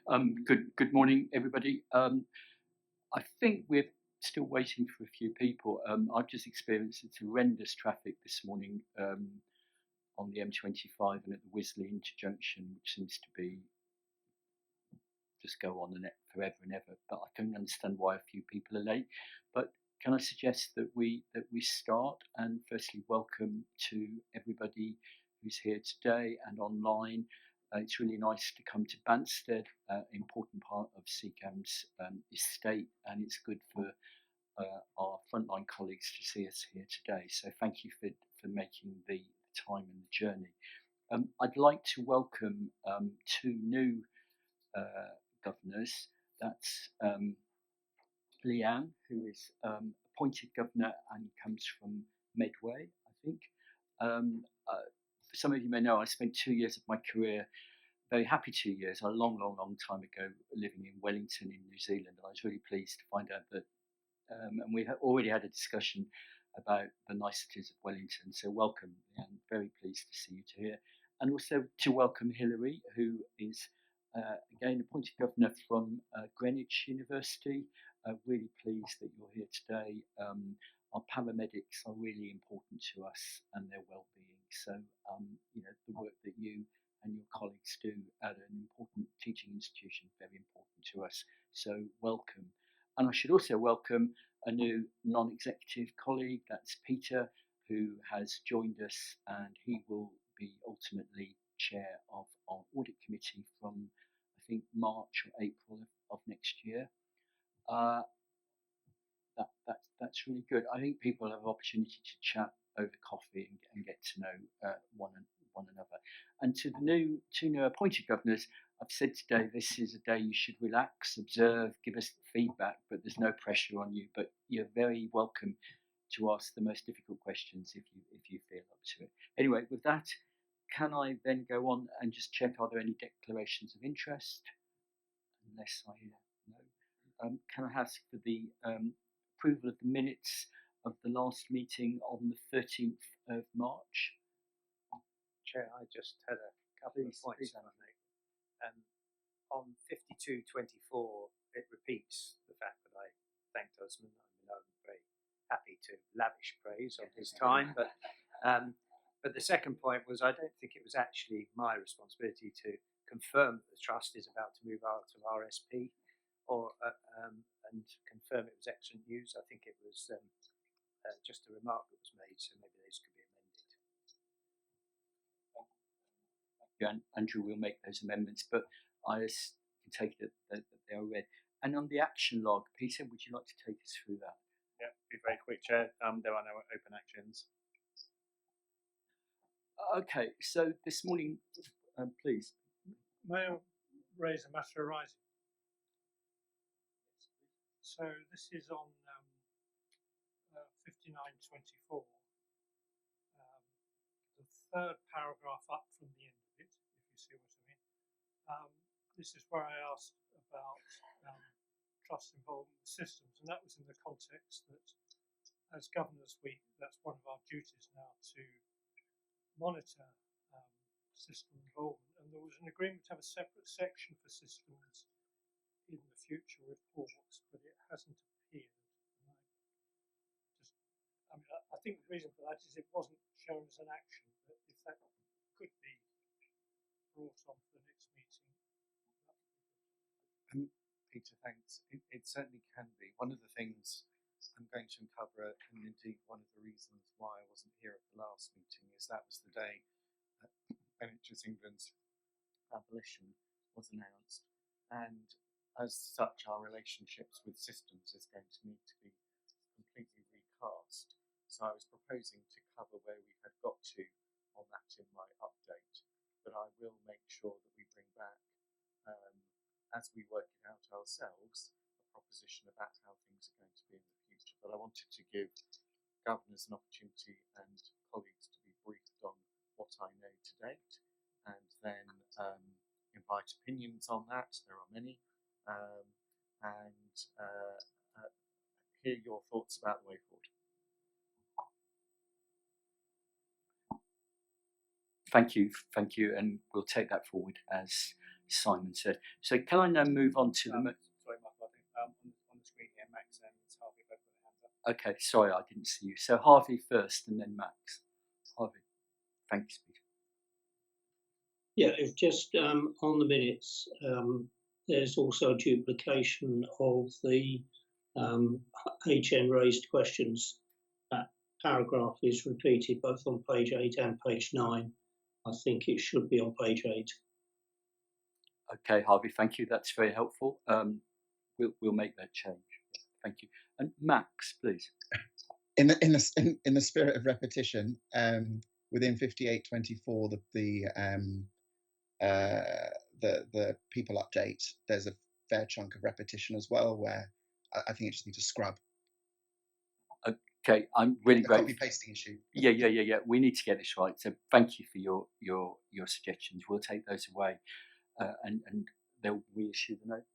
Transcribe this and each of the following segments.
Good morning, everybody. I think we're still waiting for a few people. I've just experienced horrendous traffic this morning on the M25 and at the Wisley Interjunction, which seems to be just go on and forever and ever. But I can understand why a few people are late. But can I suggest that we start, and firstly welcome to everybody who's here today and online. It's really nice to come to Banstead, important part of CCAM's estate, and it's good for our frontline colleagues to see us here today. So thank you for making the time and the journey. I'd like to welcome two new governors. That's Leanne, who is appointed governor and comes from Medway, I think. For some of you may know, I spent 2 years of my career, very happy 2 years, a long time ago, living in Wellington in New Zealand. I was really pleased to find out that, and we already had a discussion about the niceties of Wellington. So welcome, and very pleased to see you here. And also to welcome Hilary, who is again appointed governor from Greenwich University. Really pleased that you're here today. Our paramedics are really important to us and their well-being. So the work that you and your colleagues do at an important teaching institution, very important to us. So welcome. And I should also welcome a new non-executive colleague, that's Peter, who has joined us, and he will be ultimately chair of our audit committee from, I think, March or April of next year. That's really good. I think people have an opportunity to chat over coffee and get to know one another. And to the two new appointed governors, I've said today this is a day you should relax, observe, give us feedback, but there's no pressure on you. But you're very welcome to ask the most difficult questions if you feel up to it. Anyway, with that, can I then go on and just check, are there any declarations of interest? Unless I hear no. Can I ask for the approval of the minutes of the last meeting on the 13th of March? Chair, I just had a couple of points to make. On 5224, it repeats the fact that I thanked Osman. I know I'm very happy to lavish praise on his time, but the second point was I don't think it was actually my responsibility to confirm that the trust is about to move out of RSP, or and confirm it was excellent news. I think it was just a remark that was made, so maybe those could be amended. And Andrew will make those amendments, but I can take it that they are read. And on the action log, Peter, would you like to take us through that? Yeah, be very quick, Chair. There are no open actions. Okay, so this morning, please. May I raise a matter arising? So this is on 5924. The third paragraph up from the end of it, if you see what I mean. This is where I asked about trust involvement in systems, and that was in the context that as Governors Week, that's one of our duties now to monitor system involvement, and there was an agreement to have a separate section for systems in the future reports, but it hasn't appeared. I think the reason for that is it wasn't shown as an action, but if that could be brought on for the next meeting. Peter, thanks. It certainly can be. One of the things I'm going to uncover, and indeed one of the reasons why I wasn't here at the last meeting, is that was the day that NHS England's abolition was announced, and as such our relationships with systems is going to need to be completely recast. So I was proposing to cover where we had got to on that in my update, but I will make sure that we bring back, as we work it out ourselves, a proposition about how things are going to be in the future. But I wanted to give governors an opportunity and colleagues to be briefed on what I know to date, and then invite opinions on that. There are many, and hear your thoughts about the way forward. Thank you, and we'll take that forward as Simon said. So can I now move on to the... Sorry, Michael, I think on the screen here, Max and Harvey both put their hands up. Okay, sorry, I didn't see you. So Harvey first and then Max. Harvey, thanks, Peter. Yeah, it's just on the minutes, there's also a duplication of the HN raised questions. That paragraph is repeated both on page 8 and page 9. I think it should be on page 8. Okay, Harvey, thank you. That's very helpful. We'll make that change. Thank you. And Max, please. In the spirit of repetition, within 5824, the people update, there's a fair chunk of repetition as well, where I think you just need to scrub. Okay, I'm really grateful. Copy pasting issue. Yeah. We need to get this right. So thank you for your suggestions. We'll take those away, and they'll reissue the note.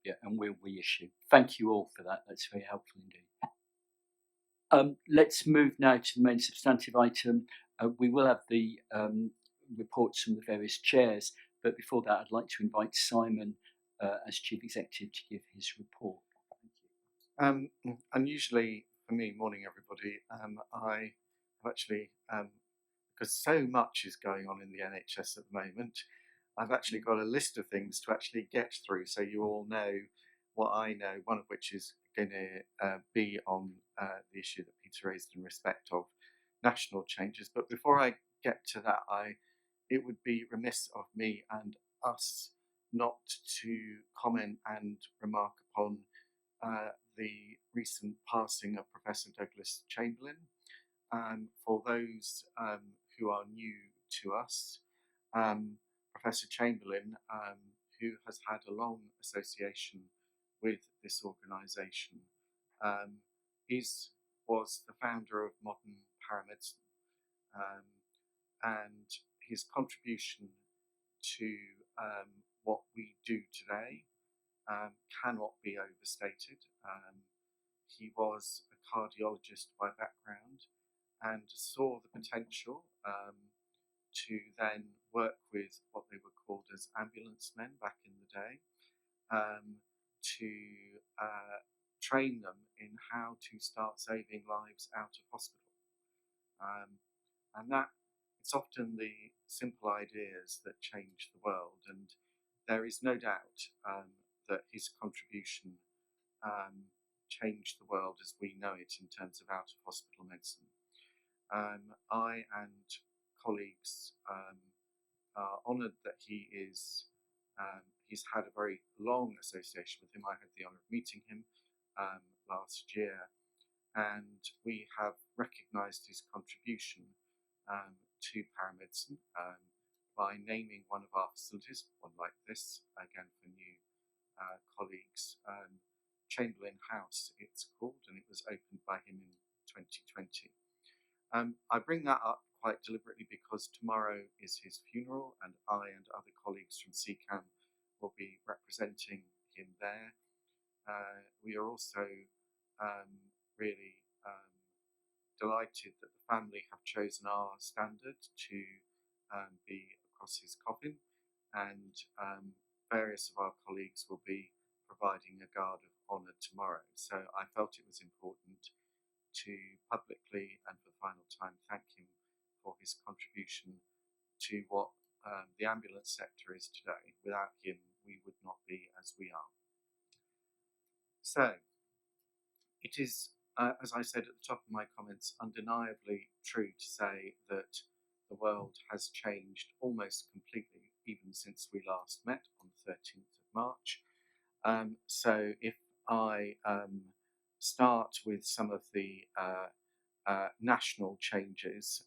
Yeah, and we'll reissue. Thank you all for that. That's very helpful indeed. Let's move now to the main substantive item. We will have the reports from the various chairs, but before that, I'd like to invite Simon as Chief Executive to give his report. Thank you. Unusually for me, morning everybody, I have actually, because so much is going on in the NHS at the moment, I've actually got a list of things to actually get through, so you all know what I know, one of which is going to be on the issue that Peter raised in respect of national changes. But before I get to that, it would be remiss of me and us not to comment and remark upon the recent passing of Professor Douglas Chamberlain. For those who are new to us, Professor Chamberlain, who has had a long association with this organisation, was the founder of modern paramedicine, and his contribution to what we do today cannot be overstated. He was a cardiologist by background and saw the potential to then work with what they were called as ambulance men back in the day, to train them in how to start saving lives out of hospital. And that it's often the simple ideas that change the world, and there is no doubt that his contribution changed the world as we know it in terms of out of hospital medicine. I and colleagues are honoured that he's had a very long association with him. I had the honour of meeting him last year, and we have recognised his contribution to paramedicine by naming one of our facilities, one like this, again for new colleagues, Chamberlain House it's called, and it was opened by him in 2020. I bring that up quite deliberately because tomorrow is his funeral, and I and other colleagues from CCAM will be representing him there. We are also really delighted that the family have chosen our standard to be across his coffin, and various of our colleagues will be providing a guard of honour tomorrow. So I felt it was important to publicly and for the final time thank him for his contribution to what the ambulance sector is today. Without him, we would not be as we are. So it is, as I said at the top of my comments, undeniably true to say that the world has changed almost completely even since we last met on the 13th of March. So if I start with some of the national changes,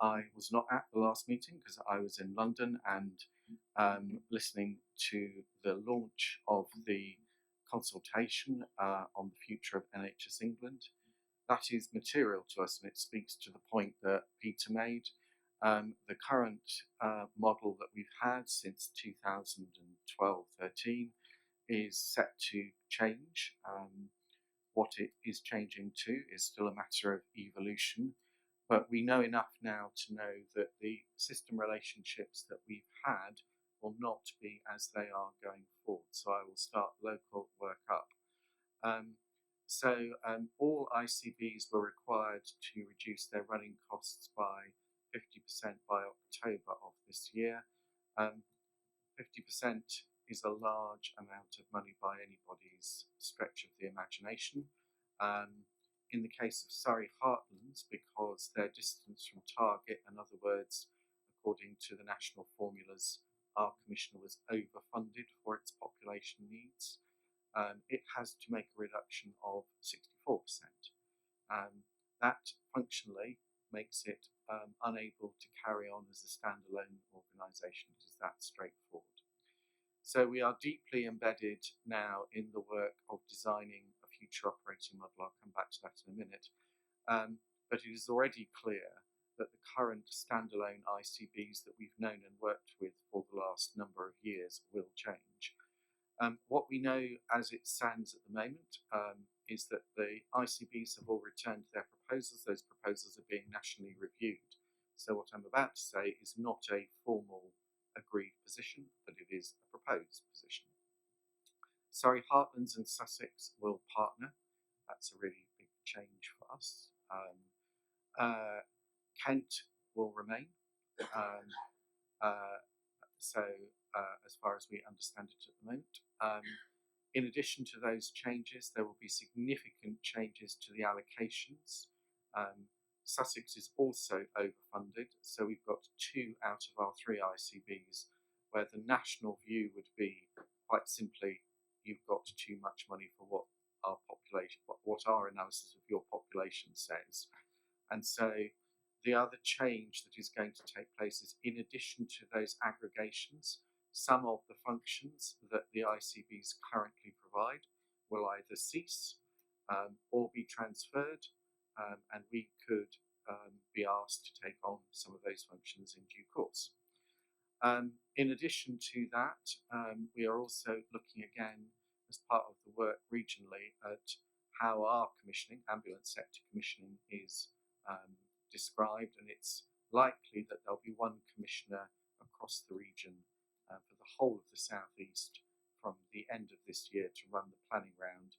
I was not at the last meeting because I was in London and listening to the launch of the consultation on the future of NHS England. That is material to us, and it speaks to the point that Peter made. The current model that we've had since 2012-13 is set to change. What it is changing to is still a matter of evolution, but we know enough now to know that the system relationships that we've had will not be as they are going forward. So I will start local work up. All ICBs were required to reduce their running costs by 50% by October of this year. 50% is a large amount of money by anybody's stretch of the imagination. In the case of Surrey Heartlands, because their distance from target, in other words, according to the national formulas, our commissioner was overfunded for its population needs. It has to make a reduction of 64%. That functionally makes it unable to carry on as a standalone organisation. It is that straightforward. So we are deeply embedded now in the work of designing a future operating model. I'll come back to that in a minute. But it is already clear that the current standalone ICBs that we've known and worked with for the last number of years will change. What we know as it stands at the moment is that the ICBs have all returned their proposals. Those proposals are being nationally reviewed. So what I'm about to say is not a formal agreed position, but it is a proposed position. Surrey Heartlands and Sussex will partner. That's a really big change for us. Kent will remain. As far as we understand it at the moment. In addition to those changes, there will be significant changes to the allocations. Sussex is also overfunded, so we've got 2 out of our 3 ICBs where the national view would be quite simply, you've got too much money for what our population, what our analysis of your population says. And so the other change that is going to take place is, in addition to those aggregations, some of the functions that the ICBs currently provide will either cease or be transferred, and we could be asked to take on some of those functions in due course. In addition to that, we are also looking again, as part of the work regionally, at how our commissioning, ambulance sector commissioning, is described, and it's likely that there'll be one commissioner across the region for the whole of the South East from the end of this year to run the planning round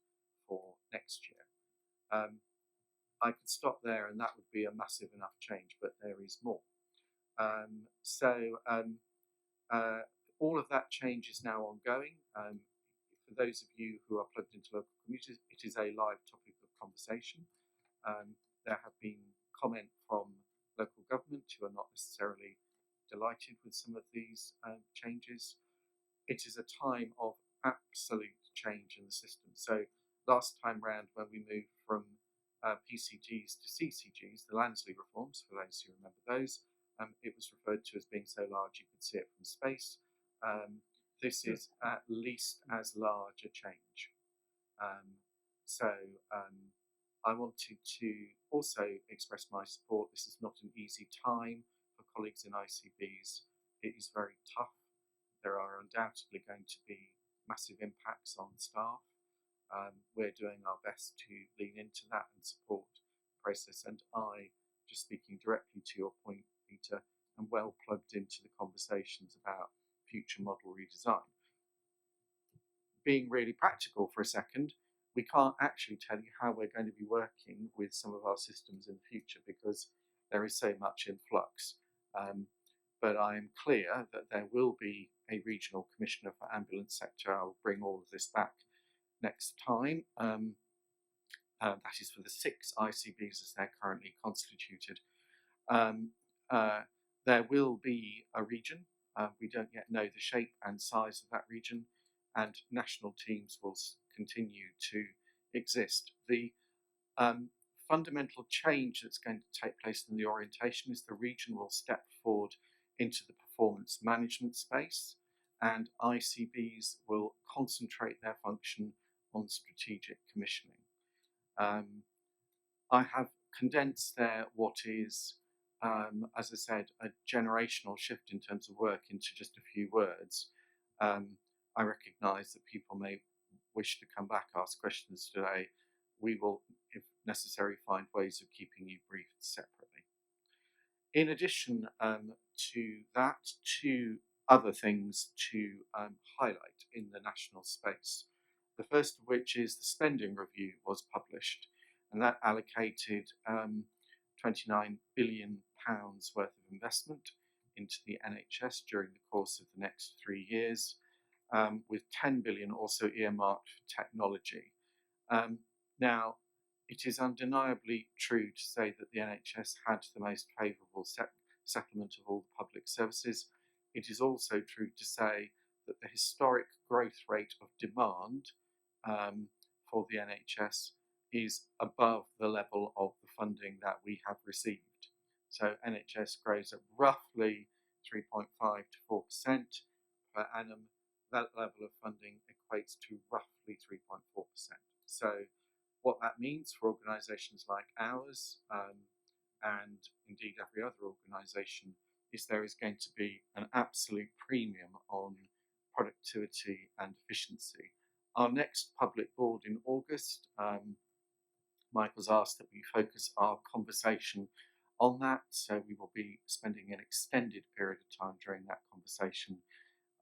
for next year. I could stop there and that would be a massive enough change, but there is more. All of that change is now ongoing. For those of you who are plugged into local communities, it is a live topic of conversation. There have been comment from local government who are not necessarily delighted with some of these changes. It is a time of absolute change in the system. So last time round, when we moved from PCGs to CCGs, the Lansley reforms, for those who remember those, it was referred to as being so large you could see it from space. This is at least as large a change. I wanted to also express my support. This is not an easy time for colleagues in ICBs. It is very tough. There are undoubtedly going to be massive impacts on staff. We're doing our best to lean into that and support the process. And I, just speaking directly to your point, Peter, am well plugged into the conversations about future model redesign. Being really practical for a second, we can't actually tell you how we're going to be working with some of our systems in the future because there is so much in flux. But I am clear that there will be a regional commissioner for ambulance sector. I'll bring all of this back next time. That is for the 6 ICBs as they're currently constituted. There will be a region. We don't yet know the shape and size of that region, and national teams will continue to exist. The fundamental change that's going to take place in the orientation is the region will step forward into the performance management space, and ICBs will concentrate their function on strategic commissioning. I have condensed there what is, as I said, a generational shift in terms of work into just a few words. I recognise that people may wish to come back, ask questions today. We will, if necessary, find ways of keeping you briefed separately. In addition to that, 2 other things to highlight in the national space. The first of which is the spending review was published, and that allocated £29 billion worth of investment into the NHS during the course of the next 3 years, with 10 billion also earmarked for technology. Now, it is undeniably true to say that the NHS had the most favourable settlement of all the public services. It is also true to say that the historic growth rate of demand for the NHS is above the level of the funding that we have received. So NHS grows at roughly 3.5 to 4% per annum. That level of funding equates to roughly 3.4%. So what that means for organisations like ours, and indeed every other organisation, is there is going to be an absolute premium on productivity and efficiency. Our next public board in August, Mike was asked that we focus our conversation on that, so we will be spending an extended period of time during that conversation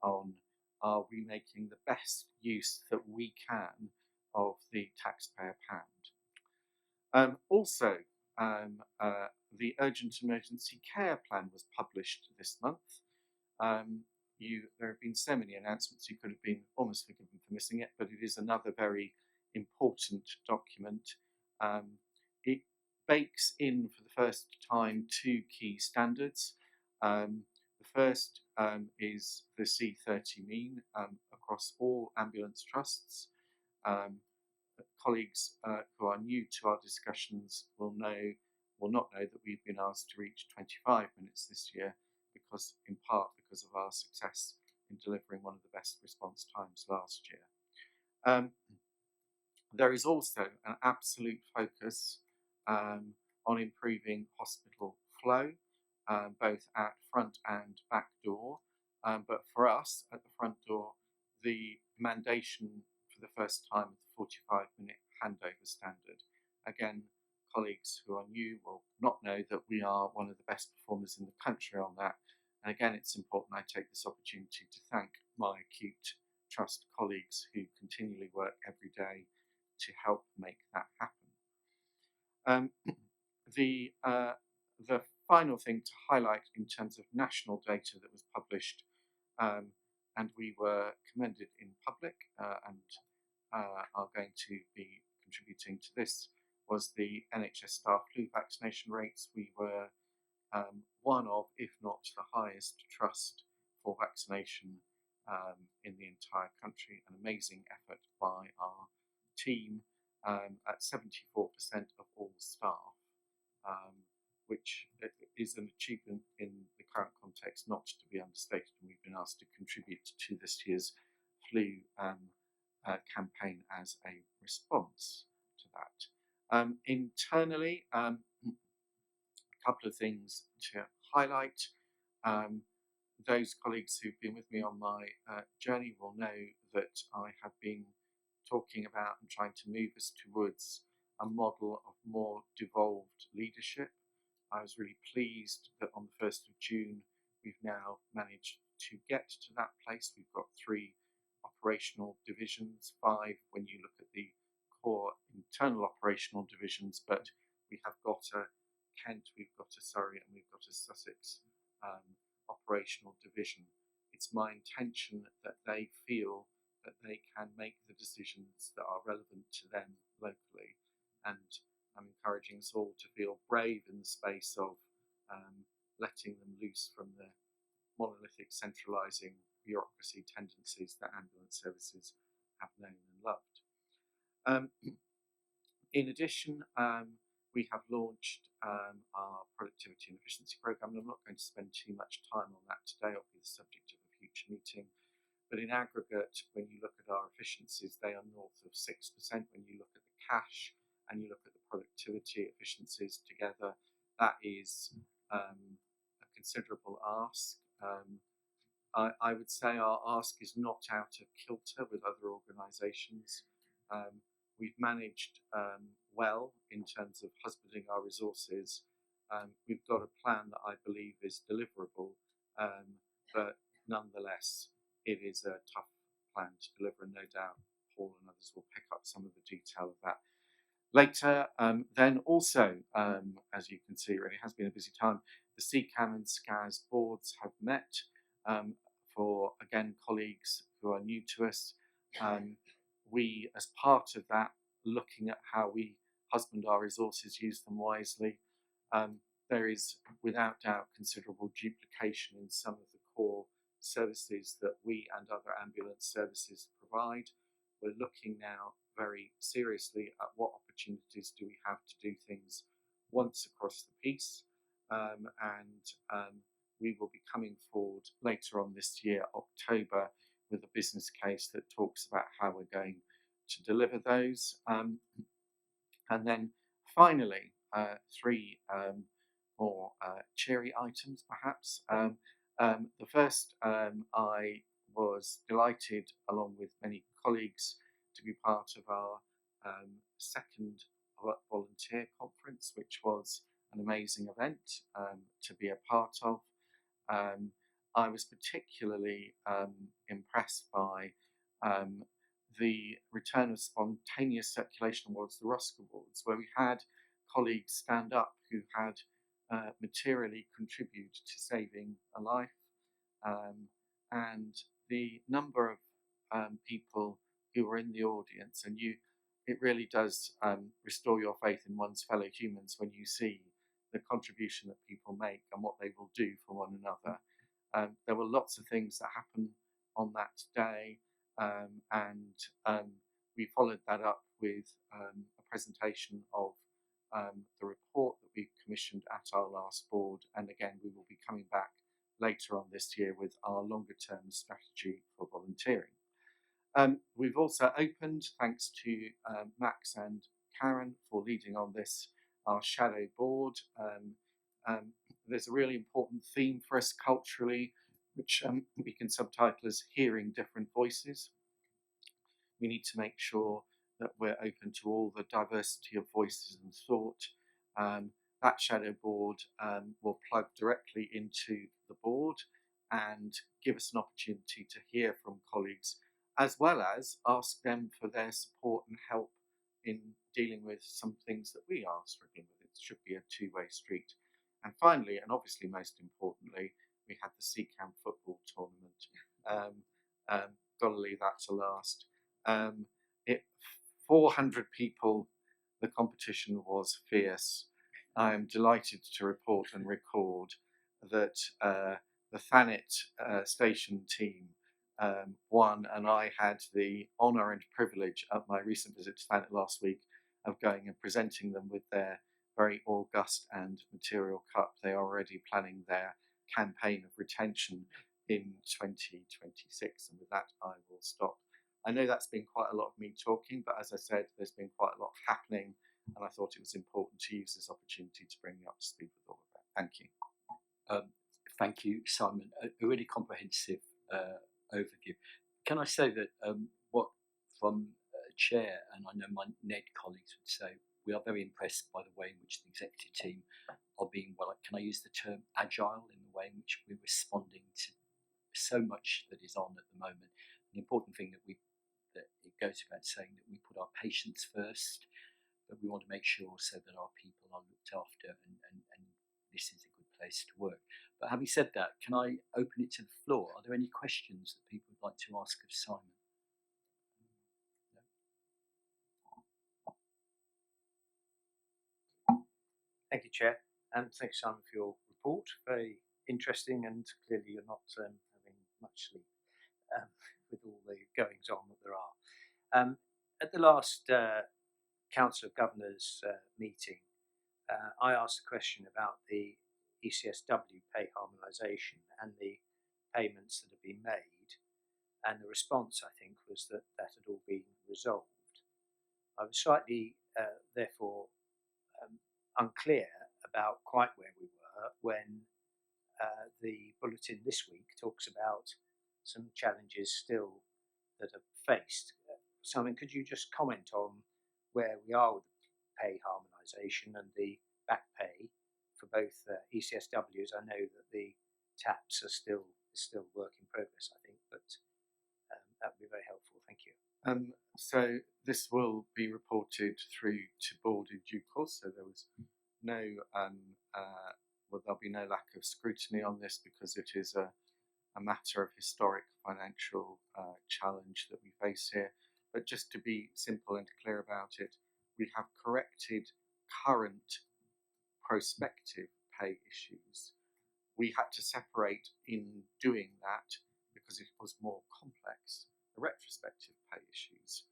on are we making the best use that we can of the taxpayer pound. Also, the Urgent Emergency Care Plan was published this month. There have been so many announcements, you could have been almost forgiven for missing it, but it is another very important document. It bakes in for the first time 2 key standards. The first is the C30 mean across all ambulance trusts. Colleagues who are new to our discussions will not know that we've been asked to reach 25 minutes this year, in part because of our success in delivering one of the best response times last year. There is also an absolute focus on improving hospital flow, both at front and back door. But for us, at the front door, the mandation for the first time of the 45-minute handover standard. Again, colleagues who are new will not know that we are one of the best performers in the country on that. And again, it's important I take this opportunity to thank my acute trust colleagues who continually work every day to help make that happen. The final thing to highlight in terms of national data that was published, and we were commended in public and are going to be contributing to this, was the NHS staff flu vaccination rates. We were one of, if not the highest trust for vaccination in the entire country. An amazing effort by our team at 74% of all staff, which is an achievement in the current context not to be understated, and we've been asked to contribute to this year's flu campaign as a response to that. Internally, a couple of things to highlight. Those colleagues who've been with me on my journey will know that I have been talking about and trying to move us towards a model of more devolved leadership. I was really pleased that on the 1st of June we've now managed to get to that place. We've got 3 operational divisions, 5 when you look at the core internal operational divisions, but we have got a Kent, we've got a Surrey, and we've got a Sussex operational division. It's my intention that they feel that they can make the decisions that are relevant to them locally, and I'm encouraging us all to feel brave in the space of letting them loose from the monolithic centralising bureaucracy tendencies that ambulance services have known and loved. In addition, we have launched our productivity and efficiency programme, and I'm not going to spend too much time on that today. It'll be the subject of a future meeting. But in aggregate, when you look at our efficiencies, they are north of 6%. When you look at the cash and you look at the productivity efficiencies together, that is a considerable ask. I would say our ask is not out of kilter with other organisations. We've managed well in terms of husbanding our resources. We've got a plan that I believe is deliverable, but nonetheless, it is a tough plan to deliver, and no doubt Paul and others will pick up some of the detail of that later. Then also, as you can see, it really has been a busy time. The CCAM and SCAS boards have met for, again, colleagues who are new to us. We, as part of that, looking at how we husband our resources, use them wisely. There is, without doubt, considerable duplication in some of the core services that we and other ambulance services provide. We're looking now very seriously at what opportunities do we have to do things once across the piece, and we will be coming forward later on this year, October, with a business case that talks about how we're going to deliver those. And then finally, three more cheery items, perhaps. The first, I was delighted, along with many colleagues, to be part of our second volunteer conference, which was an amazing event to be a part of. I was particularly impressed by the return of spontaneous circulation awards, the Rusk Awards, where we had colleagues stand up who had materially contributed to saving a life, and the number of people who were in the audience, and it really does restore your faith in one's fellow humans when you see the contribution that people make and what they will do for one another. There were lots of things that happened on that day, and we followed that up with a presentation of the report that we commissioned at our last board, and again we will be coming back later on this year with our longer term strategy for volunteering. We've also opened, thanks to Max and Karen for leading on this, our shadow board. There's a really important theme for us culturally, which we can subtitle as Hearing Different Voices. We need to make sure that we're open to all the diversity of voices and thought. That shadow board will plug directly into the board and give us an opportunity to hear from colleagues, as well as ask them for their support and help in dealing with some things that we are struggling with. It should be a two-way street. And finally, and obviously most importantly, we had the CCAM football tournament. Got to leave that to last. 400 people, the competition was fierce. I am delighted to report and record that the Thanet station team won, and I had the honour and privilege at my recent visit to Thanet last week of going and presenting them with their very august and material cup. They are already planning their campaign of retention in 2026, and with that I will stop. I know that's been quite a lot of me talking, but as I said, there's been quite a lot happening, and I thought it was important to use this opportunity to bring you up to speed with all of that. Thank you. Thank you, Simon. A really comprehensive overview. Can I say that what from Chair, and I know my NED colleagues would say, we are very impressed by the way in which the executive team are being, well, can I use the term agile, in the way in which we're responding to so much that is on at the moment. The important thing that it goes without saying that we put our patients first, but we want to make sure so that our people are looked after, and this is a good place to work. But having said that, can I open it to the floor? Are there any questions that people would like to ask of Simon? Thank you, Chair, and thanks, Simon, for your report. Very interesting, and clearly you're not having much sleep with all the goings on that there are. At the last Council of Governors meeting, I asked a question about the ECSW pay harmonisation and the payments that have been made, and the response, I think, was that that had all been resolved. I was slightly, therefore, unclear about quite where we were when the bulletin this week talks about some challenges still that are faced. Simon, could you just comment on where we are with pay harmonisation and the back pay for both ECSWs? I know that the TAPs are still still work in progress, I think, but that would be very helpful. Thank you. So this will be reported through to board in due course. So there was no, well, there'll be no lack of scrutiny on this because it is a matter of historic financial challenge that we face here. But just to be simple and clear about it, we have corrected current prospective pay issues. We had to separate in doing that because it was more complex, the retrospective pay issues.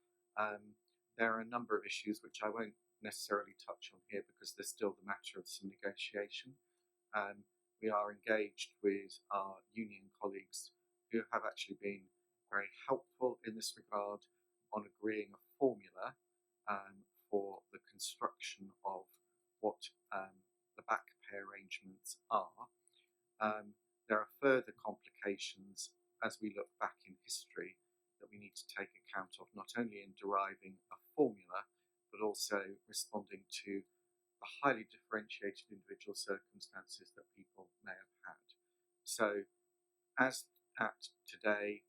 There are a number of issues which I won't necessarily touch on here because there's still the matter of some negotiation. We are engaged with our union colleagues who have actually been very helpful in this regard on agreeing a formula for the construction of what the back pay arrangements are. There are further complications as we look back in history that we need to take account of, not only in deriving a formula, but also responding to the highly differentiated individual circumstances that people may have had. So, as at today,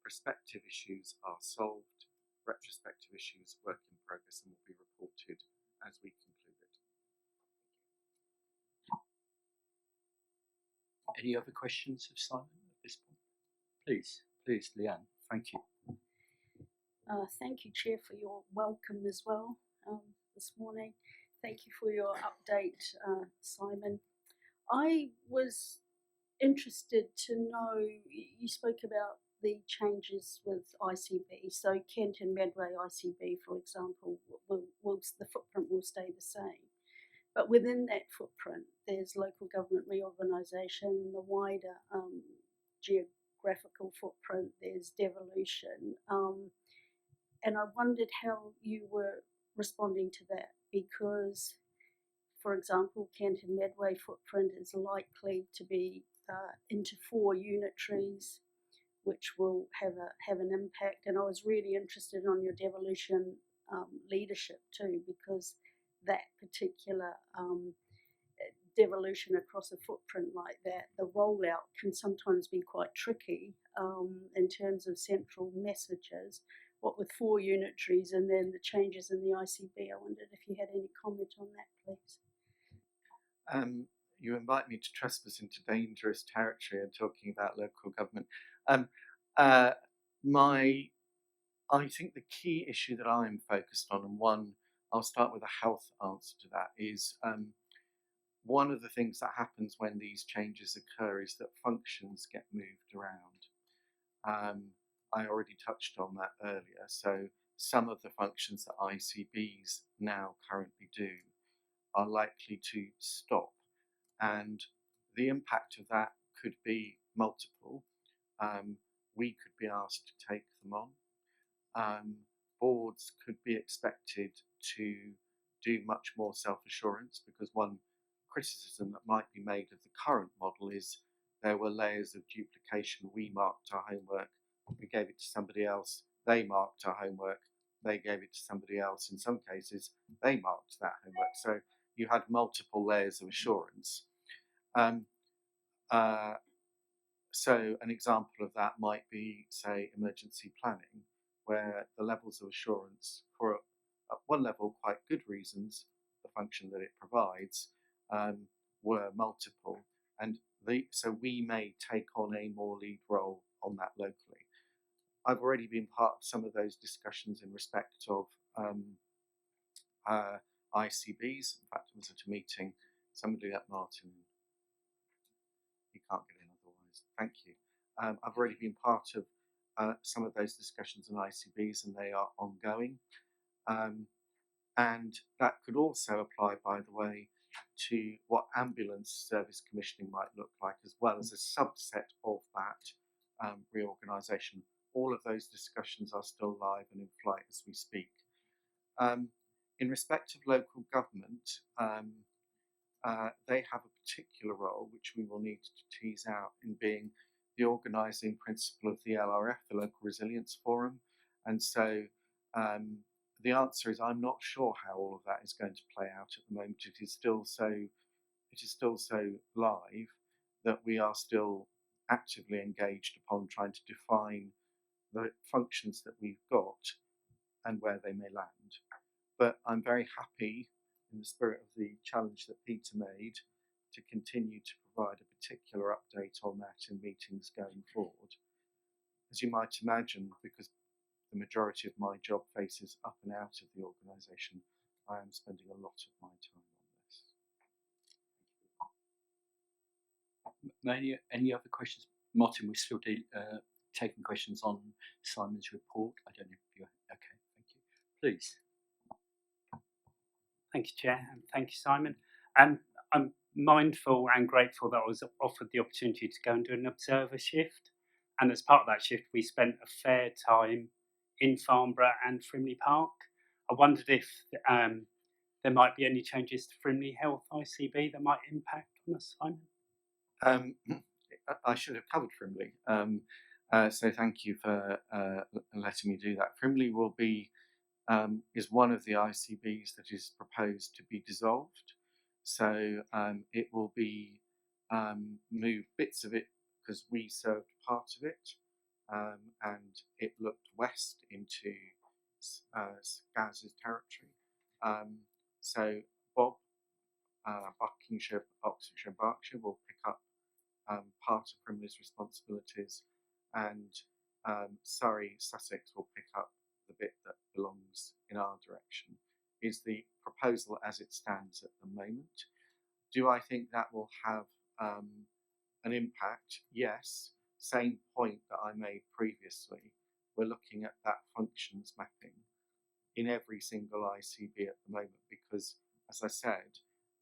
prospective issues are solved, retrospective issues work in progress and will be reported as we conclude it. Any other questions of Simon at this point? Please, Leanne. Thank you. Thank you, Chair, for your welcome as well this morning. Thank you for your update, Simon. I was interested to know, you spoke about the changes with ICB. So Kent and Medway ICB, for example, the footprint will stay the same. But within that footprint, there's local government reorganisation and the wider geographical footprint, there's devolution. And I wondered how you were responding to that because, for example, Kent and Medway footprint is likely to be into 4 unitaries, which will have an impact. And I was really interested on your devolution leadership too, because that particular devolution across a footprint like that, the rollout can sometimes be quite tricky in terms of central messages. What with 4 unitaries and then the changes in the ICB, I wondered if you had any comment on that, please. You invite me to trespass into dangerous territory and talking about local government. I think the key issue that I'm focused on, and one, I'll start with a health answer to that, is one of the things that happens when these changes occur is that functions get moved around. I already touched on that earlier. So some of the functions that ICBs now currently do are likely to stop. And the impact of that could be multiple. We could be asked to take them on. Boards could be expected to do much more self-assurance because one criticism that might be made of the current model is there were layers of duplication. We marked our homework, we gave it to somebody else, they marked our homework, they gave it to somebody else. In some cases, they marked that homework. So you had multiple layers of assurance. So an example of that might be, say, emergency planning, where the levels of assurance, for at one level, quite good reasons, the function that it provides, were multiple. And so we may take on a more lead role on that locally. I've already been part of some of those discussions in respect of ICBs. In fact, I was at a meeting, somebody at Martin, he can't get in otherwise, thank you. I've already been part of some of those discussions on ICBs and they are ongoing. And that could also apply, by the way, to what ambulance service commissioning might look like, as well as a subset of that reorganisation. All of those discussions are still live and in flight as we speak. In respect of local government, they have a particular role which we will need to tease out in being the organising principle of the LRF, the Local Resilience Forum. And so the answer is I'm not sure how all of that is going to play out at the moment. It is still so live that we are still actively engaged upon trying to define the functions that we've got and where they may land. But I'm very happy, in the spirit of the challenge that Peter made, to continue to provide a particular update on that in meetings going forward. As you might imagine, because the majority of my job faces up and out of the organisation, I am spending a lot of my time on this. Any other questions? Martin, we're still taking questions on Simon's report. I don't know if you're okay. Thank you. Please. Thank you, Chair, and thank you, Simon. I'm mindful and grateful that I was offered the opportunity to go and do an observer shift. And as part of that shift, we spent a fair time in Farnborough and Frimley Park. I wondered if there might be any changes to Frimley Health ICB that might impact on us, Simon. I should have covered Frimley, so thank you for letting me do that. Frimley will be is one of the ICBs that is proposed to be dissolved. So it will be moved, bits of it, because we served part of it, and it looked west into Gaz's territory. So Bob, Buckinghamshire, Oxfordshire, Berkshire will pick up part of Frimley's responsibilities, and Surrey, Sussex will pick up the bit that belongs in our direction, is the proposal as it stands at the moment. Do I think that will have an impact? Yes. Same point that I made previously. We're looking at that functions mapping in every single ICB at the moment because, as I said,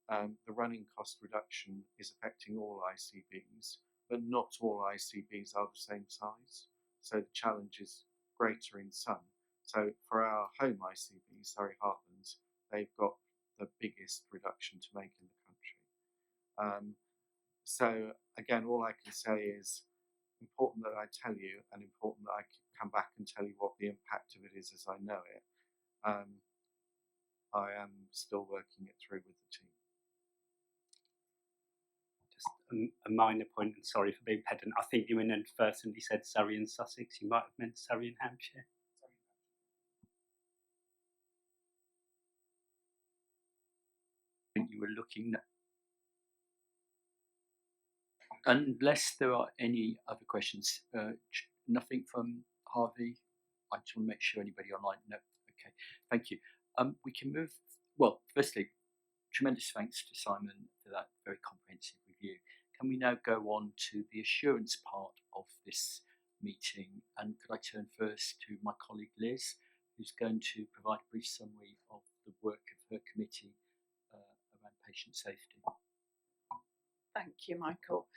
the running cost reduction is affecting all ICBs, but not all ICBs are the same size. So the challenge is greater in some. So for our home ICB, Surrey Heartlands, they've got the biggest reduction to make in the country. So again, all I can say is important that I tell you, and important that I come back and tell you what the impact of it is as I know it. I am still working it through with the team. Just a minor point, and sorry for being pedant. I think you inadvertently said Surrey and Sussex. You might have meant Surrey and Hampshire. You were looking at. Unless there are any other questions, nothing from Harvey. I just want to make sure anybody online. No, okay, thank you. We can move. Well, firstly, tremendous thanks to Simon for that very comprehensive review. Can we now go on to the assurance part of this meeting? And could I turn first to my colleague Liz, who's going to provide a brief summary of the work of her committee around patient safety. Thank you, Michael.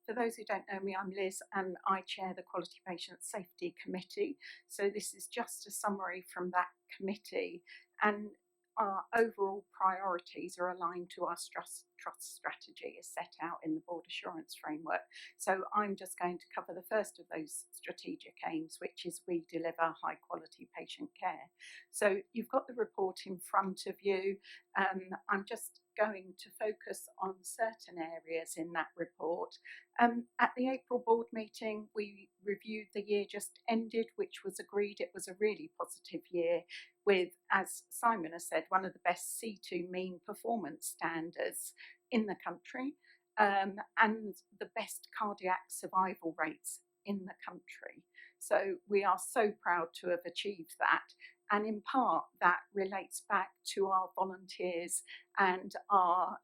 For those who don't know me, I'm Liz and I chair the Quality Patient Safety Committee. So this is just a summary from that committee, and our overall priorities are aligned to our trust strategy as set out in the Board Assurance Framework. So I'm just going to cover the first of those strategic aims, which is we deliver high quality patient care. So you've got the report in front of you. I'm just going to focus on certain areas in that report. At the April board meeting, we reviewed the year just ended, which was agreed it was a really positive year with, as Simon has said, one of the best C2 mean performance standards in the country, and the best cardiac survival rates in the country. So we are so proud to have achieved that. And in part, that relates back to our volunteers and our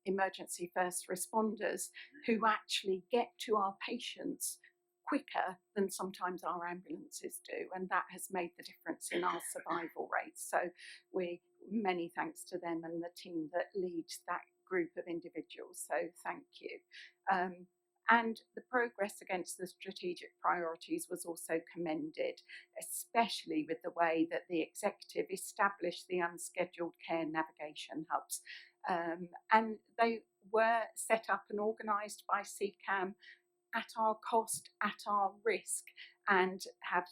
emergency first responders who actually get to our patients quicker than sometimes our ambulances do, and that has made the difference in our survival rates. So many thanks to them and the team that leads that group of individuals, so thank you. And the progress against the strategic priorities was also commended, especially with the way that the executive established the unscheduled care navigation hubs. And they were set up and organised by CCAM at our cost, at our risk, and have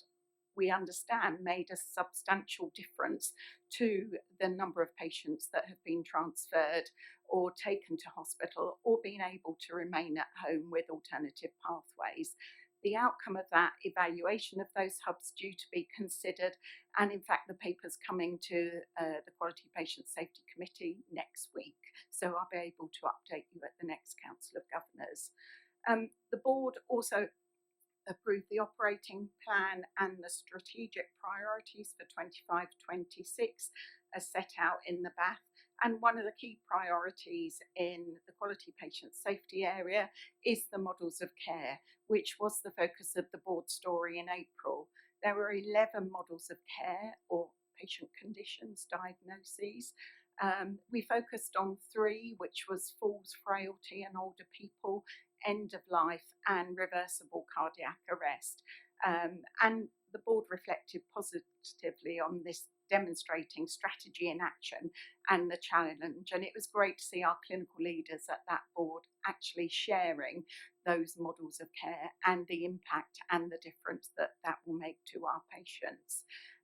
we understand made a substantial difference to the number of patients that have been transferred or taken to hospital or been able to remain at home with alternative pathways. The outcome of that evaluation of those hubs due to be considered, and in fact the paper's coming to the Quality Patient Safety Committee next week, so I'll be able to update you at the next Council of Governors. The board also approved the operating plan and the strategic priorities for 25-26 as set out in the BAF. And one of the key priorities in the quality patient safety area is the models of care, which was the focus of the board story in April. There were 11 models of care or patient conditions, diagnoses. We focused on 3, which was falls, frailty and older people, end of life and reversible cardiac arrest. And the board reflected positively on this, demonstrating strategy in action and the challenge. And it was great to see our clinical leaders at that board actually sharing those models of care and the impact and the difference that that will make to our patients.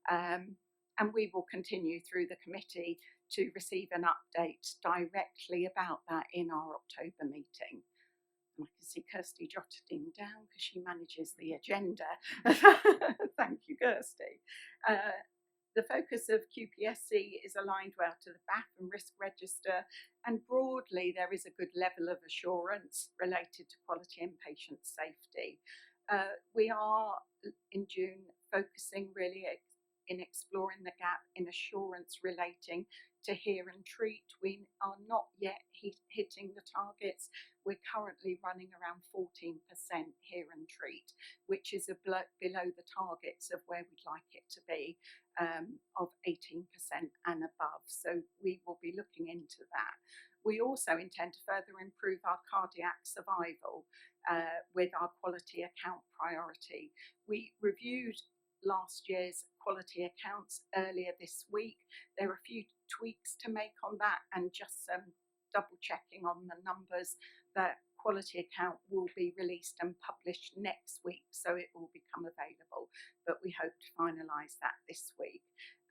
And we will continue through the committee to receive an update directly about that in our October meeting. I can see Kirsty jotting down because she manages the agenda. Thank you, Kirsty. The focus of QPSC is aligned well to the BAF and risk register, and broadly there is a good level of assurance related to quality and patient safety. We are in June focusing really in exploring the gap in assurance relating to hear and treat. We are not yet hitting the targets. We're currently running around 14% hear and treat, which is below the targets of where we'd like it to be, of 18% and above. So we will be looking into that. We also intend to further improve our cardiac survival with our quality account priority. We reviewed last year's quality accounts earlier this week. There are a few tweaks to make on that and just some double checking on the numbers. That quality account will be released and published next week, so it will become available, but we hope to finalise that this week.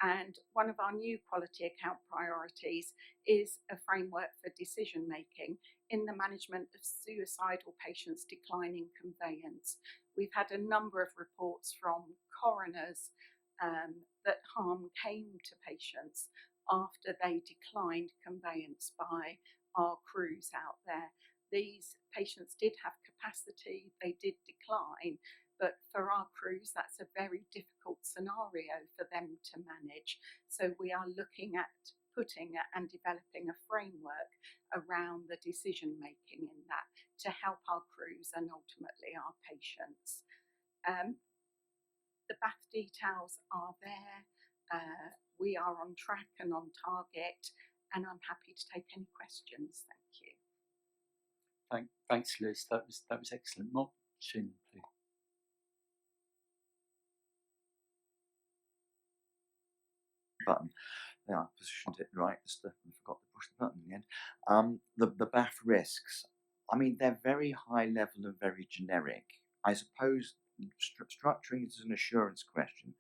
And one of our new quality account priorities is a framework for decision making in the management of suicidal patients declining conveyance. We've had a number of reports from coroners that harm came to patients after they declined conveyance by our crews out there. These patients did have capacity, they did decline, but for our crews that's a very difficult scenario for them to manage. So we are looking at putting and developing a framework around the decision making in that to help our crews and ultimately our patients. The BAF details are there. We are on track and on target, and I'm happy to take any questions. Thank you. Thanks, Liz. That was excellent. Martin, please. Button. Yeah, I positioned it right. I forgot to push the button in the end. The BAF risks. I mean, they're very high level and very generic. I suppose structuring it as an assurance question.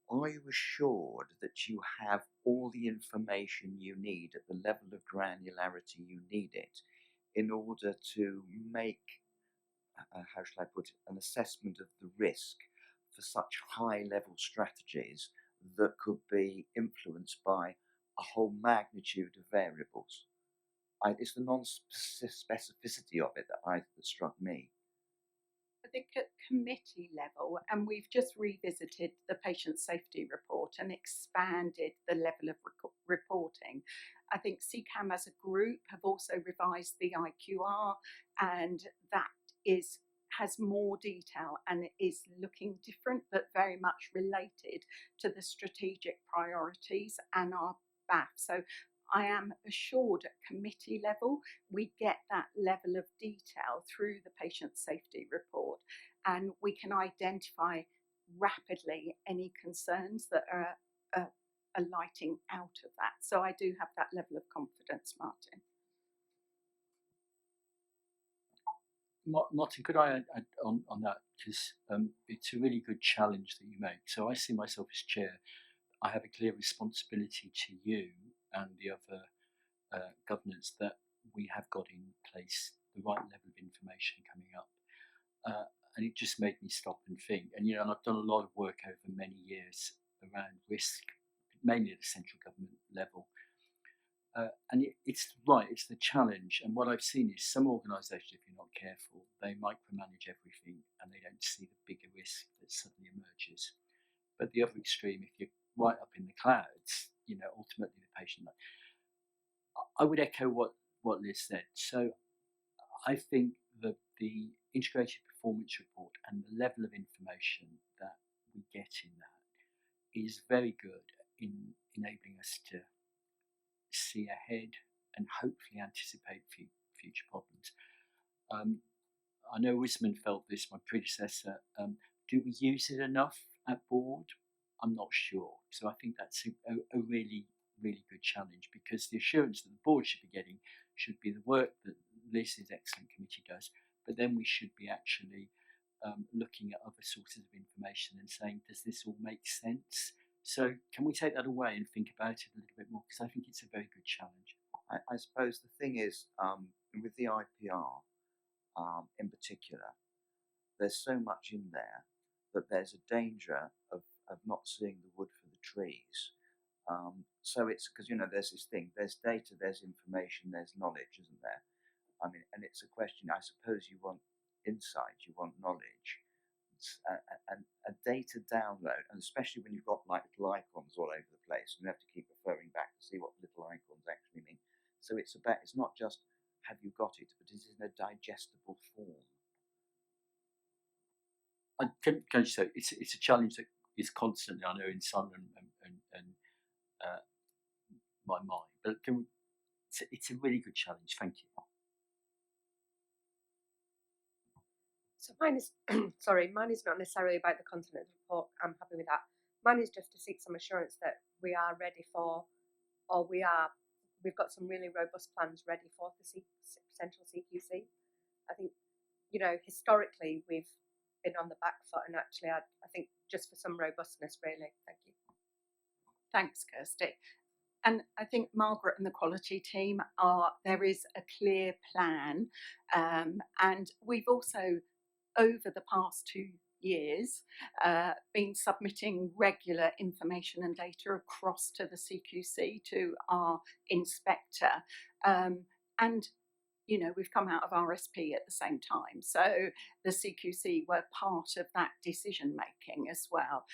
Are you assured that you have all the information you need at the level of granularity you need it in order to make, how shall I put it, an assessment of the risk for such high level strategies that could be influenced by a whole magnitude of variables? It's the non-specificity of it that struck me. I think at committee level, and we've just revisited the patient safety report and expanded the level of reporting. I think CCAM as a group have also revised the IQR, and that has more detail and is looking different, but very much related to the strategic priorities and our BAF. So I am assured at committee level we get that level of detail through the patient safety report, and we can identify rapidly any concerns that are alighting out of that. So I do have that level of confidence, Martin. Martin, could I add on that? Because it's a really good challenge that you make. So I see myself as chair. I have a clear responsibility to you and the other governance that we have got in place the right level of information coming up. And it just made me stop and think. And, and I've done a lot of work over many years around risk, mainly at the central government level. And it's right, it's the challenge. And what I've seen is some organisations, if you're not careful, they micromanage everything and they don't see the bigger risk that suddenly emerges. But the other extreme, if you're right up in the clouds, ultimately the patient. I would echo what Liz said. So I think that the integrated performance report and the level of information that we get in that is very good in enabling us to see ahead and hopefully anticipate future problems. I know Wisman felt this, my predecessor. Do we use it enough at board? I'm not sure. So I think that's a really, really good challenge, because the assurance that the board should be getting should be the work that Liz's excellent committee does, but then we should be actually looking at other sources of information and saying, does this all make sense? So can we take that away and think about it a little bit more? Because I think it's a very good challenge. I suppose the thing is, with the IPR in particular, there's so much in there that there's a danger of not seeing the wood for the trees. So it's because, there's this thing, there's data, there's information, there's knowledge, isn't there? I mean, and it's a question, I suppose you want insight, you want knowledge, and a data download, and especially when you've got like little icons all over the place, and you have to keep referring back to see what little icons actually mean. So it's not just have you got it, but is it in a digestible form? Can I just say, it's a challenge that is constantly, I know, in Simon and my mind, but it's a really good challenge. Thank you. So mine is, mine is not necessarily about the content of the report. I'm happy with that. Mine is just to seek some assurance that we are ready for, or we've got some really robust plans ready for the central CQC. I think, historically we've been on the back foot, and actually I think just for some robustness, really. Thank you. Thanks, Kirsty. And I think Margaret and the quality team there is a clear plan, and we've also, over the past 2 years, been submitting regular information and data across to the CQC, to our inspector, and we've come out of RSP at the same time. So the CQC were part of that decision making as well.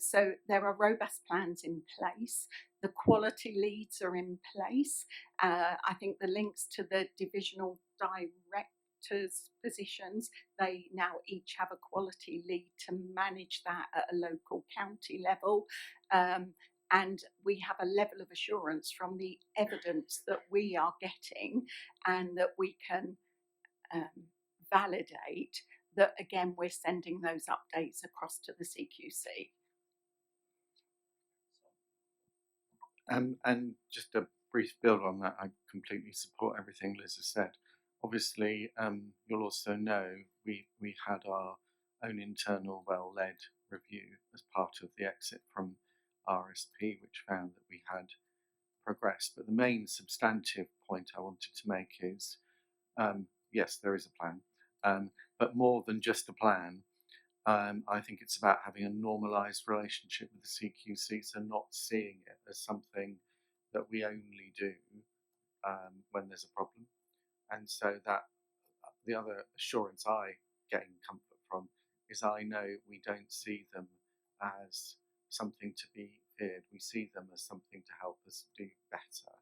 So there are robust plans in place. The quality leads are in place. I think the links to the divisional directors' positions, they now each have a quality lead to manage that at a local county level. And we have a level of assurance from the evidence that we are getting, and that we can validate that, again, we're sending those updates across to the CQC. And just a brief build on that, I completely support everything Liz has said. Obviously, you'll also know we had our own internal well-led review as part of the exit from RSP, which found that we had progressed. But the main substantive point I wanted to make is, yes, there is a plan, but more than just a plan. I think it's about having a normalised relationship with the CQC, so not seeing it as something that we only do when there's a problem. And so that the other assurance I gain comfort from is I know we don't see them as something to be feared. We see them as something to help us do better.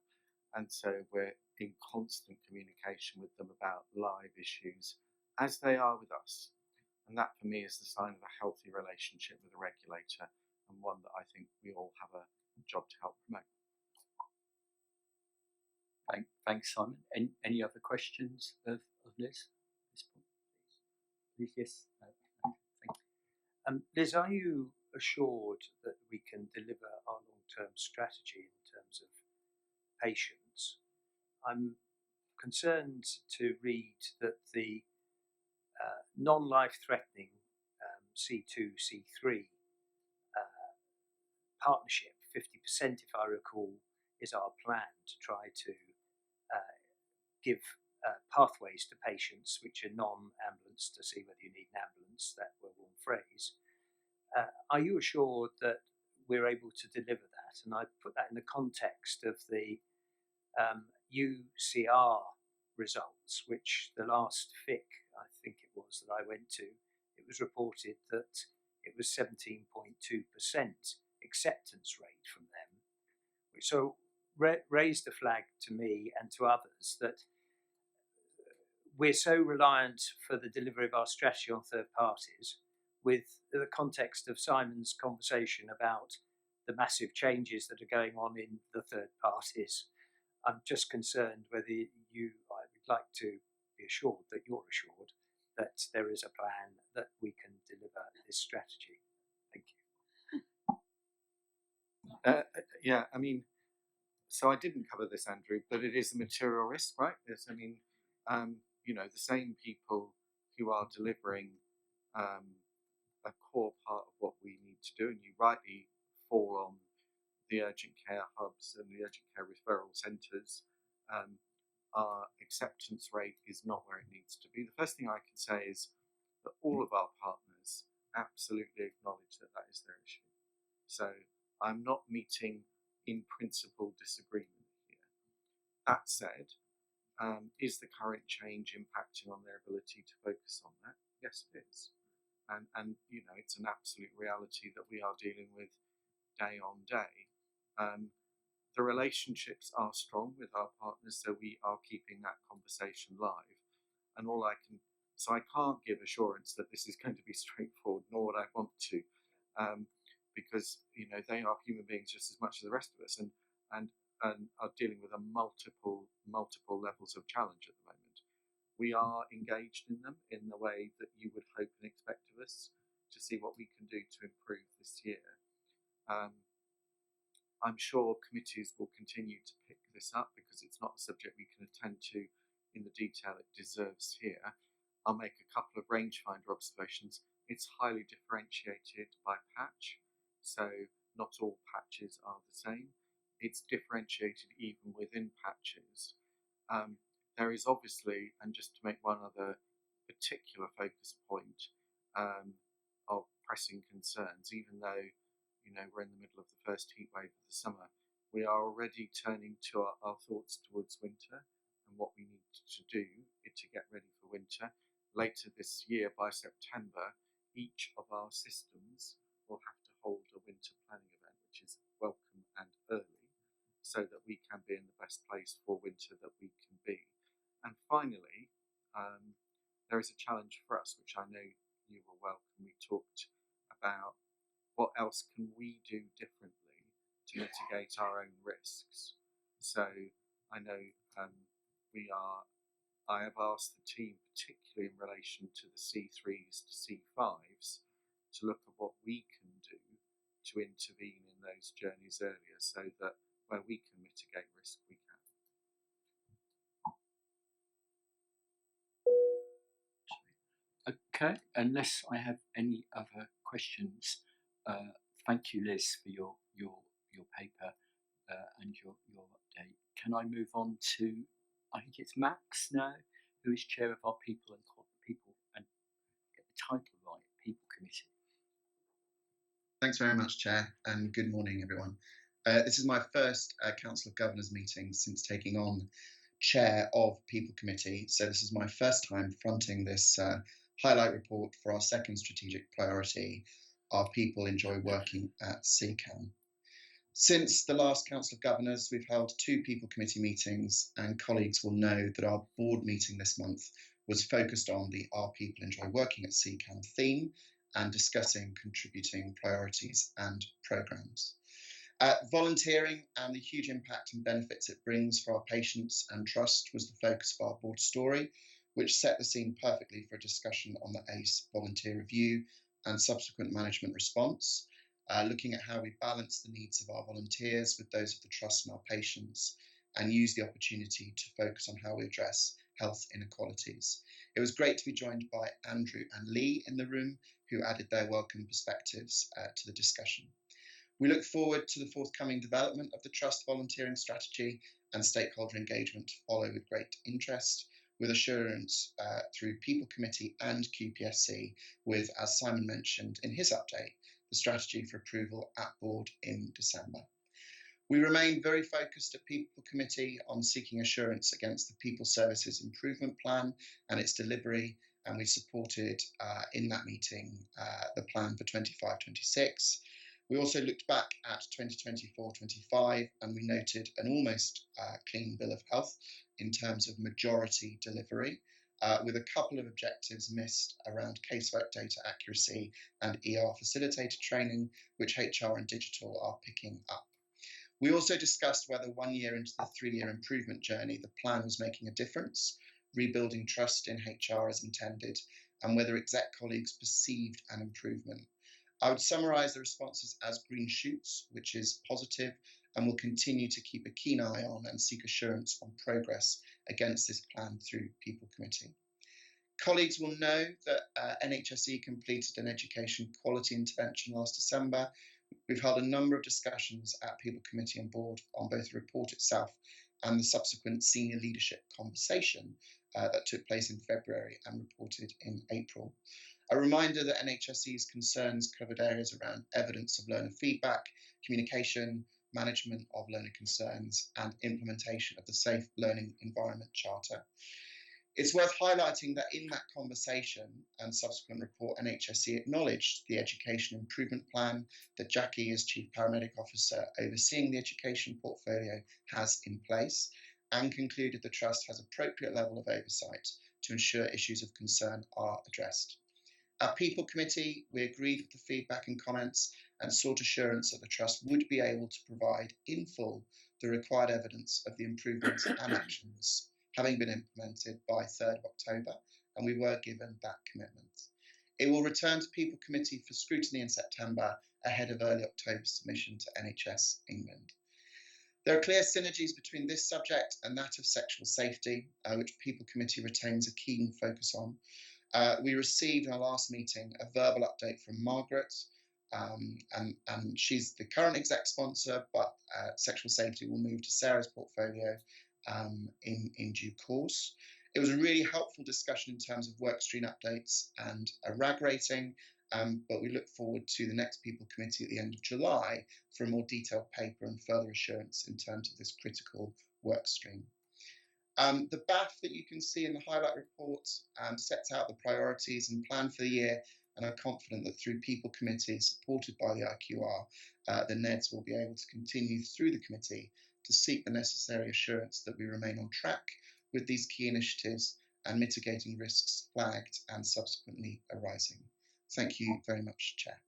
And so we're in constant communication with them about live issues as they are with us. And that for me is the sign of a healthy relationship with a regulator, and one that I think we all have a job to help promote. Thanks, Simon. Any other questions of Liz at this point, please? Yes. Thank you. Liz, are you assured that we can deliver our long-term strategy in terms of patients? I'm concerned to read that the non-life-threatening C2, C3 partnership, 50%, if I recall, is our plan to try to give pathways to patients which are non-ambulance to see whether you need an ambulance. That were one phrase. Are you assured that we're able to deliver that? And I put that in the context of the UCR results, which the last FIC, I think it was, that I went to, it was reported that it was 17.2% acceptance rate from them, which so raised a flag to me and to others that we're so reliant for the delivery of our strategy on third parties, with the context of Simon's conversation about the massive changes that are going on in the third parties. I'm just concerned whether I would like to be assured that you're assured that there is a plan that we can deliver this strategy. Thank you. Yeah, I mean, so I didn't cover this, Andrew, but it is a material risk, right? The same people who are delivering a core part of what we need to do, and you rightly fall on the urgent care hubs and the urgent care referral centres, our acceptance rate is not where it needs to be. The first thing I can say is that all of our partners absolutely acknowledge that that is their issue. So I'm not meeting in principle disagreement here. That said, is the current change impacting on their ability to focus on that? Yes, it is. And it's an absolute reality that we are dealing with day on day. The relationships are strong with our partners, so we are keeping that conversation live. And so I can't give assurance that this is going to be straightforward, nor would I want to, because they are human beings just as much as the rest of us, and are dealing with multiple levels of challenge at the moment. We are engaged in them in the way that you would hope and expect of us, to see what we can do to improve this year. I'm sure committees will continue to pick this up because it's not a subject we can attend to in the detail it deserves here. I'll make a couple of rangefinder observations. It's highly differentiated by patch, so not all patches are the same. It's differentiated even within patches. There is obviously, and just to make one other particular focus point of pressing concerns, even though we're in the middle of the first heat wave of the summer, we are already turning to our thoughts towards winter and what we need to do to get ready for winter. Later this year, by September, each of our systems will have to hold a winter planning event, which is welcome and early, so that we can be in the best place for winter that we can be. And finally, there is a challenge for us, which I know you will welcome. We talked about what else can we do differently to mitigate our own risks. So I know I have asked the team, particularly in relation to the C3s to C5s, to look at what we can do to intervene in those journeys earlier, so that where we can mitigate risk, we can. Okay, unless I have any other questions, thank you, Liz, for your paper and your update. Can I move on to, I think it's Max now, who is chair of our People and get the title right, People Committee. Thanks very much, Chair, and good morning, everyone. This is my first Council of Governors meeting since taking on chair of People Committee, so this is my first time fronting this highlight report for our second strategic priority, our people enjoy working at CCAM. Since the last Council of Governors, we've held 2 People Committee meetings, and colleagues will know that our board meeting this month was focused on the Our People Enjoy Working at CCAM theme and discussing contributing priorities and programmes. Volunteering and the huge impact and benefits it brings for our patients and trust was the focus of our board story, which set the scene perfectly for a discussion on the ACE volunteer review and subsequent management response, looking at how we balance the needs of our volunteers with those of the trust and our patients, and use the opportunity to focus on how we address health inequalities. It was great to be joined by Andrew and Lee in the room, who added their welcome perspectives to the discussion. We look forward to the forthcoming development of the Trust volunteering strategy and stakeholder engagement to follow with great interest, with assurance through People Committee and QPSC, with, as Simon mentioned in his update, the strategy for approval at board in December. We remain very focused at People Committee on seeking assurance against the People Services Improvement Plan and its delivery, and we supported in that meeting the plan for 25-26. We also looked back at 2024-25 and we noted an almost clean bill of health in terms of majority delivery, with a couple of objectives missed around casework data accuracy and ER facilitator training, which HR and digital are picking up. We also discussed whether 1 year into the 3-year improvement journey, the plan was making a difference, rebuilding trust in HR as intended, and whether exec colleagues perceived an improvement. I would summarise the responses as green shoots, which is positive, and will continue to keep a keen eye on and seek assurance on progress against this plan through People Committee. Colleagues will know that NHSE completed an education quality intervention last December. We've held a number of discussions at People Committee and Board on both the report itself and the subsequent senior leadership conversation that took place in February and reported in April. A reminder that NHSE's concerns covered areas around evidence of learner feedback, communication, management of learner concerns, and implementation of the Safe Learning Environment Charter. It's worth highlighting that in that conversation and subsequent report, NHSE acknowledged the Education Improvement Plan that Jackie, as Chief Paramedic Officer overseeing the education portfolio, has in place, and concluded the Trust has appropriate level of oversight to ensure issues of concern are addressed. At People Committee, we agreed with the feedback and comments and sought assurance that the Trust would be able to provide in full the required evidence of the improvements and actions having been implemented by 3rd of October, and we were given that commitment. It will return to People Committee for scrutiny in September ahead of early October submission to NHS England. There are clear synergies between this subject and that of sexual safety, which People Committee retains a keen focus on. We received in our last meeting a verbal update from Margaret, and she's the current exec sponsor, but sexual safety will move to Sarah's portfolio in due course. It was a really helpful discussion in terms of workstream updates and a RAG rating, but we look forward to the next People Committee at the end of July for a more detailed paper and further assurance in terms of this critical workstream. The BAF that you can see in the highlight report sets out the priorities and plan for the year, and I'm confident that through People Committee, supported by the IQR, the NEDs will be able to continue through the committee to seek the necessary assurance that we remain on track with these key initiatives and mitigating risks flagged and subsequently arising. Thank you very much, Chair.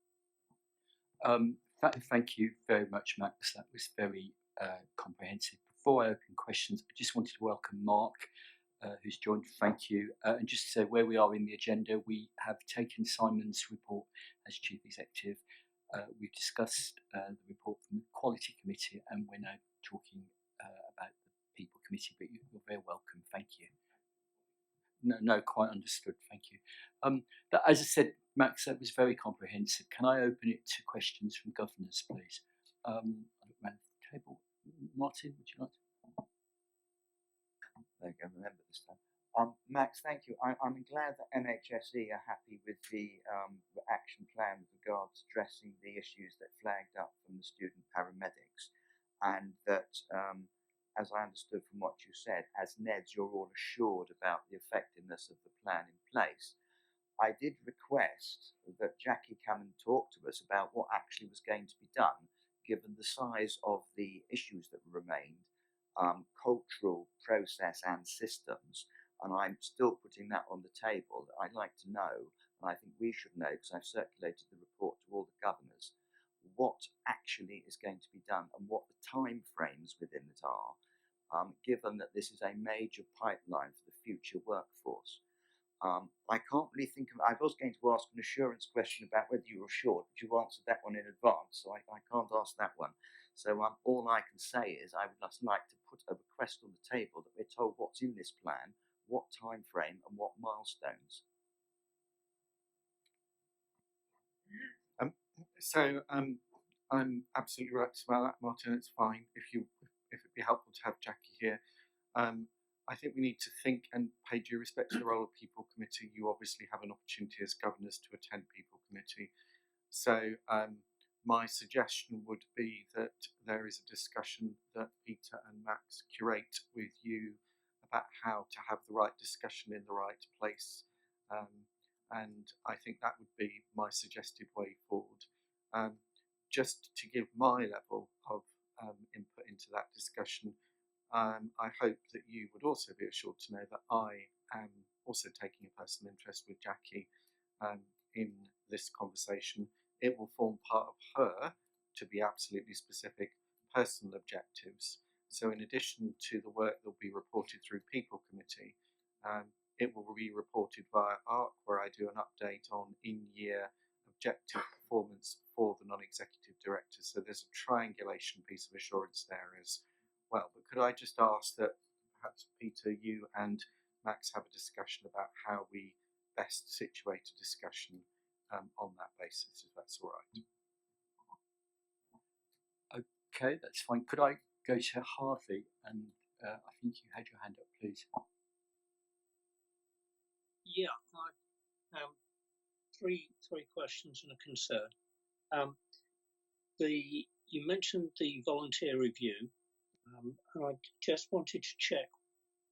Thank you very much, Max. That was very comprehensive. Before I open questions, I just wanted to welcome Mark, who's joined. Thank you. And just to say where we are in the agenda, we have taken Simon's report as Chief Executive. We've discussed the report from the Quality Committee, and we're now talking about the People Committee, but you're very welcome. Thank you. No, quite understood. Thank you. As I said, Max, that was very comprehensive. Can I open it to questions from governors, please? I look around the table. Martin, would you like to? There you go, remember this time. Max, thank you. I'm glad that NHSE are happy with the action plan with regards to addressing the issues that flagged up from the student paramedics, and that, as I understood from what you said, as NEDs, you're all assured about the effectiveness of the plan in place. I did request that Jackie come and talk to us about what actually was going to be done, given the size of the issues that remained, cultural, process and systems. And I'm still putting that on the table. I'd like to know, and I think we should know, because I've circulated the report to all the governors, what actually is going to be done and what the time frames within it are, given that this is a major pipeline for the future workforce. I can't really think of, I was going to ask an assurance question about whether you were assured, but you've answered that one in advance, so I can't ask that one. So all I can say is I would just like to put a request on the table that we're told what's in this plan, what time frame and what milestones? I'm absolutely right about that, Martin. It's fine if it'd be helpful to have Jackie here. I think we need to think and pay due respect to the role of People Committee. You obviously have an opportunity as governors to attend People Committee. So my suggestion would be that there is a discussion that Peter and Max curate with you about how to have the right discussion in the right place. And I think that would be my suggested way forward. Just to give my level of input into that discussion, I hope that you would also be assured to know that I am also taking a personal interest with Jackie in this conversation. It will form part of her, to be absolutely specific, personal objectives. So in addition to the work that will be reported through People Committee, it will be reported via ARC, where I do an update on in-year objective performance for the non-executive directors. So there's a triangulation piece of assurance there as well. But could I just ask that perhaps Peter, you and Max have a discussion about how we best situate a discussion on that basis, if that's all right? Okay, that's fine. Could I go to Harvey? And I think you had your hand up, please. Yeah, I three questions and a concern. You mentioned the volunteer review, and I just wanted to check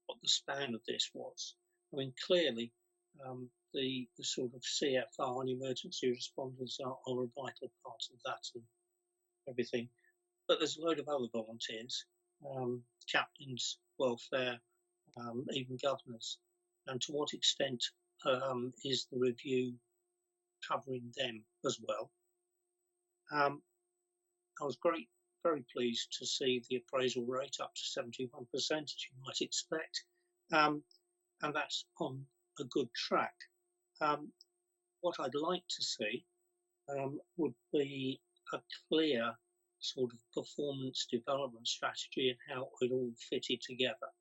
what the span of this was. I mean, clearly, the sort of CFR and emergency responders are a vital part of that and everything. But there's a load of other volunteers, chaplains, welfare, even governors. And to what extent is the review covering them as well? I was very pleased to see the appraisal rate up to 71%, as you might expect, and that's on a good track. What I'd like to see would be a clear sort of performance development strategy and how it all fitted together.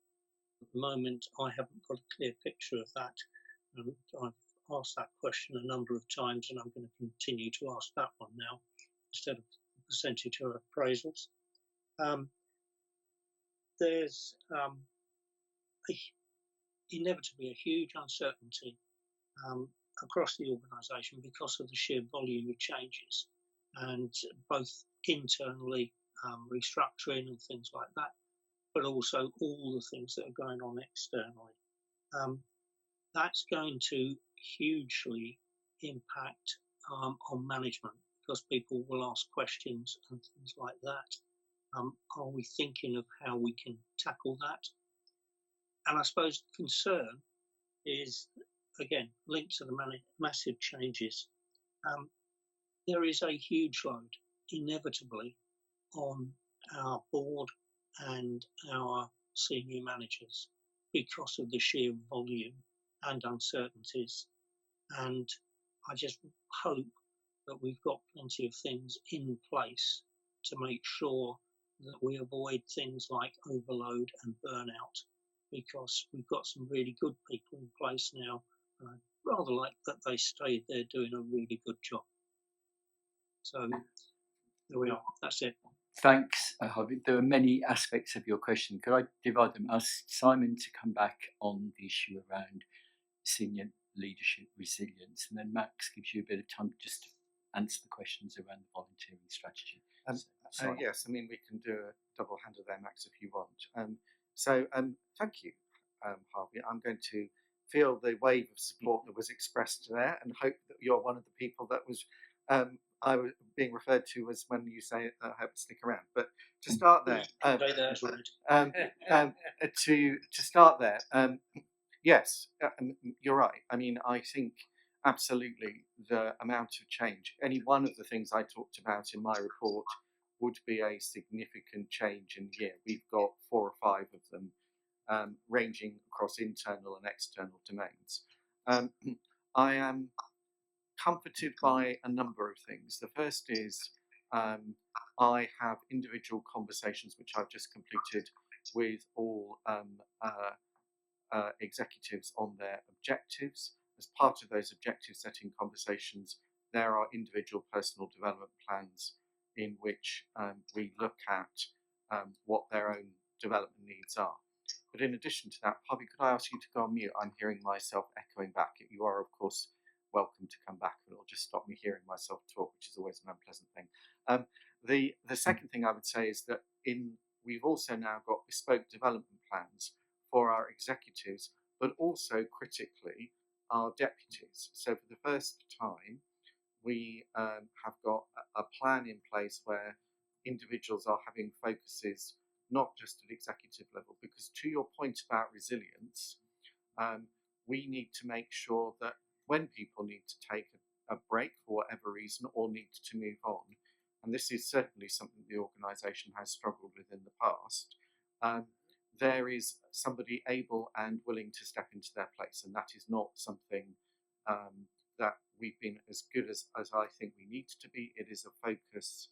At the moment, I haven't got a clear picture of that. I've asked that question a number of times, and I'm going to continue to ask that one now instead of the percentage of appraisals. There's inevitably a huge uncertainty across the organisation because of the sheer volume of changes, and both internally restructuring and things like that, but also all the things that are going on externally. That's going to hugely impact on management because people will ask questions and things like that. Are we thinking of how we can tackle that? And I suppose the concern is, again, linked to the massive changes. There is a huge load, inevitably, on our board and our senior managers because of the sheer volume and uncertainties. And I just hope that we've got plenty of things in place to make sure that we avoid things like overload and burnout, because we've got some really good people in place now. And I'd rather like that they stayed there doing a really good job. So there we are. That's it. Thanks, Harvey. There are many aspects of your question. Could I divide them? Ask Simon to come back on the issue around senior leadership resilience, and then Max gives you a bit of time just to answer the questions around the volunteering strategy. Yes, I mean, we can do a double-hander there, Max, if you want. Thank you, Harvey. I'm going to feel the wave of support that was expressed there and hope that you're one of the people that was I was being referred to as when you say I hope to stick around. But to start there, to start there, yes, you're right. I mean, I think absolutely the amount of change, any one of the things I talked about in my report would be a significant change in the year. We've got 4 or 5 of them ranging across internal and external domains. I am comforted by a number of things. The first is I have individual conversations which I've just completed with all executives on their objectives. As part of those objective setting conversations, there are individual personal development plans in which we look at what their own development needs are. But in addition to that, Harvey, could I ask you to go on mute? I'm hearing myself echoing back. You are, of course, welcome to come back, and it'll just stop me hearing myself talk, which is always an unpleasant thing. The second thing I would say is that we've also now got bespoke development plans for our executives, but also critically our deputies. So for the first time, we have got a plan in place where individuals are having focuses not just at executive level, because to your point about resilience, we need to make sure that when people need to take a break for whatever reason or need to move on, and this is certainly something the organisation has struggled with in the past, there is somebody able and willing to step into their place, and that is not something that we've been as good as I think we need to be. It is a focus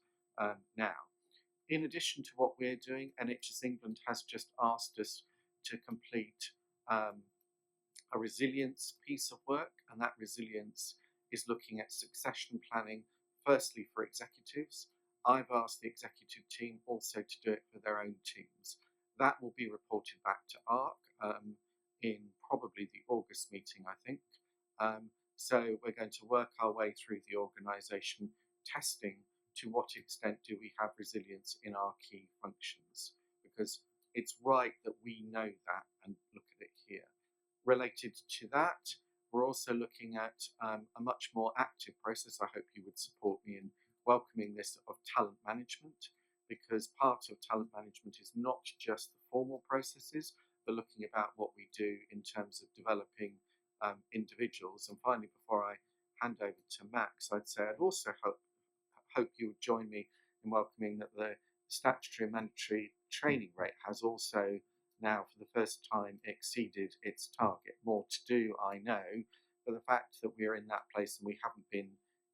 now. In addition to what we're doing, NHS England has just asked us to complete a resilience piece of work, and that resilience is looking at succession planning, firstly for executives. I've asked the executive team also to do it for their own teams. That will be reported back to ARC in probably the August meeting, I think. So we're going to work our way through the organisation, testing to what extent do we have resilience in our key functions, because it's right that we know that and look at it here. Related to that, we're also looking at a much more active process. I hope you would support me in welcoming this of talent management, because part of talent management is not just the formal processes, but looking about what we do in terms of developing individuals. And finally, before I hand over to Max, I'd say I'd also hope you would join me in welcoming that the statutory and mandatory training rate has also now for the first time exceeded its target. More to do, I know, but the fact that we're in that place and we haven't been